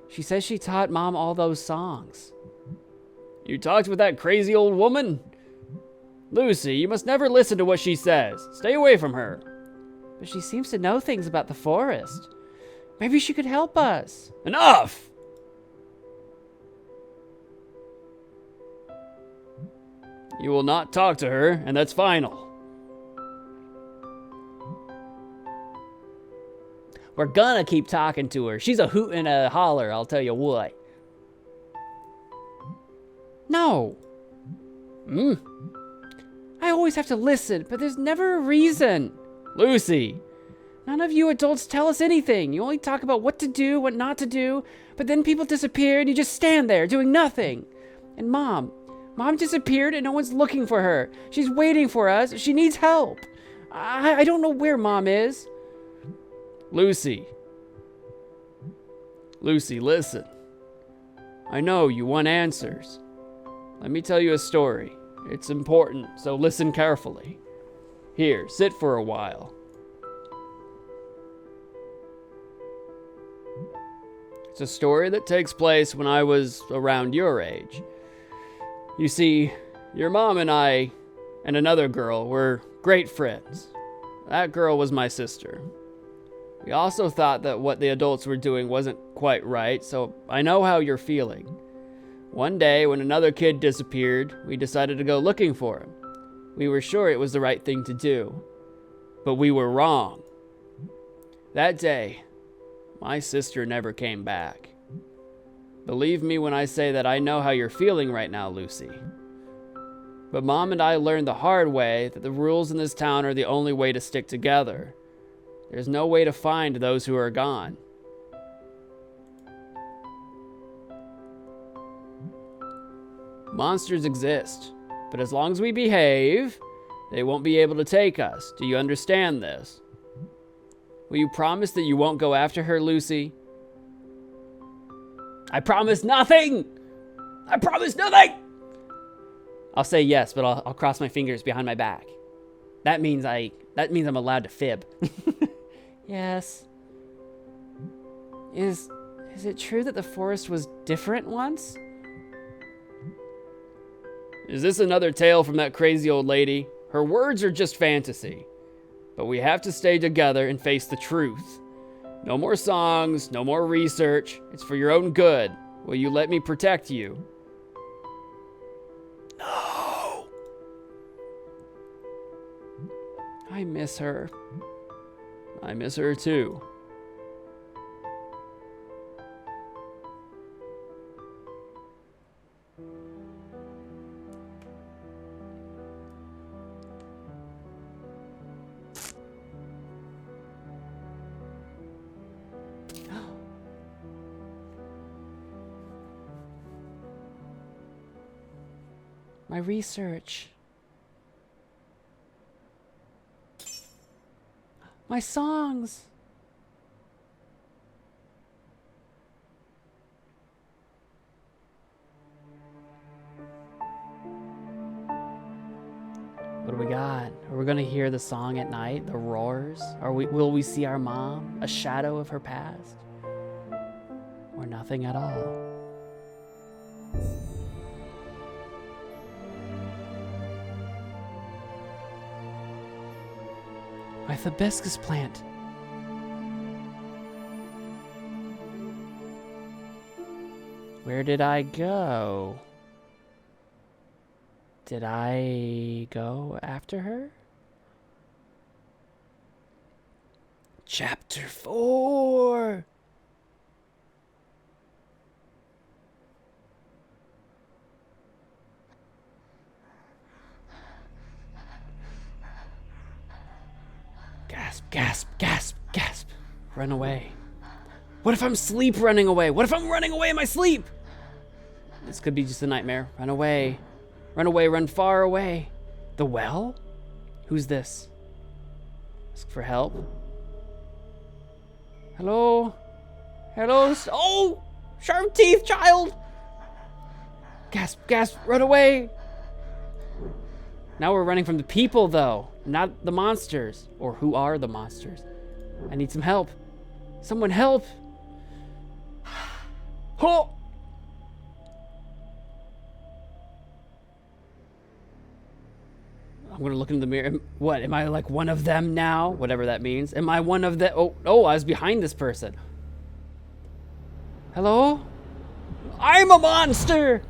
She says she taught Mom all those songs. You talked with that crazy old woman? Lucy, you must never listen to what she says. Stay away from her. But she seems to know things about the forest. Maybe she could help us. Enough! You will not talk to her, and that's final. We're gonna keep talking to her. She's a hoot and a holler, I'll tell you what. No. I always have to listen, but there's never a reason. Lucy! None of you adults tell us anything. You only talk about what to do, what not to do, but then people disappear and you just stand there doing nothing. And Mom disappeared and no one's looking for her. She's waiting for us. She needs help. I don't know where Mom is. Lucy, listen. I know you want answers. Let me tell you a story. It's important, so listen carefully. Here, sit for a while. It's a story that takes place when I was around your age. You see, your mom and I and another girl were great friends. That girl was my sister. We also thought that what the adults were doing wasn't quite right, so I know how you're feeling. One day, when another kid disappeared, we decided to go looking for him. We were sure it was the right thing to do, but we were wrong. That day, my sister never came back. Believe me when I say that I know how you're feeling right now, Lucy. But Mom and I learned the hard way that the rules in this town are the only way to stick together. There's no way to find those who are gone. Monsters exist, but as long as we behave, they won't be able to take us. Do you understand this? Will you promise that you won't go after her, Lucy? I promise nothing! I promise nothing! I'll say yes, but I'll cross my fingers behind my back. That means I'm allowed to fib. Yes. Is it true that the forest was different once? Is this another tale from that crazy old lady? Her words are just fantasy. But we have to stay together and face the truth. No more songs, no more research. It's for your own good. Will you let me protect you? No. I miss her. I miss her too. My research. My songs. What do we got? Are we gonna hear the song at night? The roars? Will we see our mom? A shadow of her past? Or nothing at all? My hibiscus plant. Where did I go? Did I go after her? Chapter 4. Gasp, gasp, gasp, gasp. Run away. What if I'm sleep running away? What if I'm running away in my sleep? This could be just a nightmare. Run away. Run away, run far away. The well? Who's this? Ask for help. Hello? Hello? Oh! Sharp teeth, child! Gasp, gasp, run away! Now we're running from the people, though, not the monsters. Or who are the monsters? I need some help. Someone help! Oh! I'm gonna look in the mirror. What, am I like one of them now? Whatever that means. Am I one of the... Oh, I was behind this person. Hello? I'm a monster!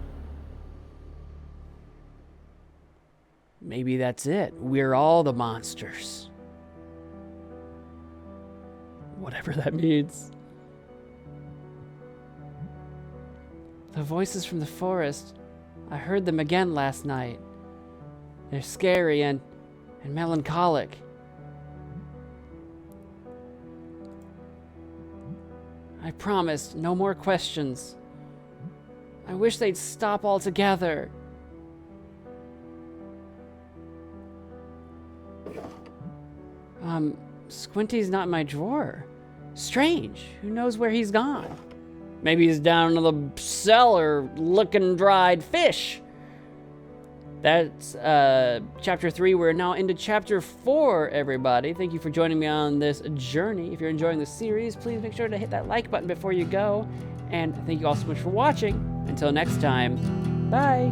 Maybe that's it. We're all the monsters. Whatever that means. The voices from the forest. I heard them again last night. They're scary and melancholic. I promised no more questions. I wish they'd stop altogether. Squinty's not in my drawer. Strange. Who knows where he's gone? Maybe he's down in the cellar looking dried fish. That's chapter 3. We're now into chapter 4, everybody. Thank you for joining me on this journey. If you're enjoying the series, please make sure to hit that like button before you go. And thank you all so much for watching. Until next time, bye.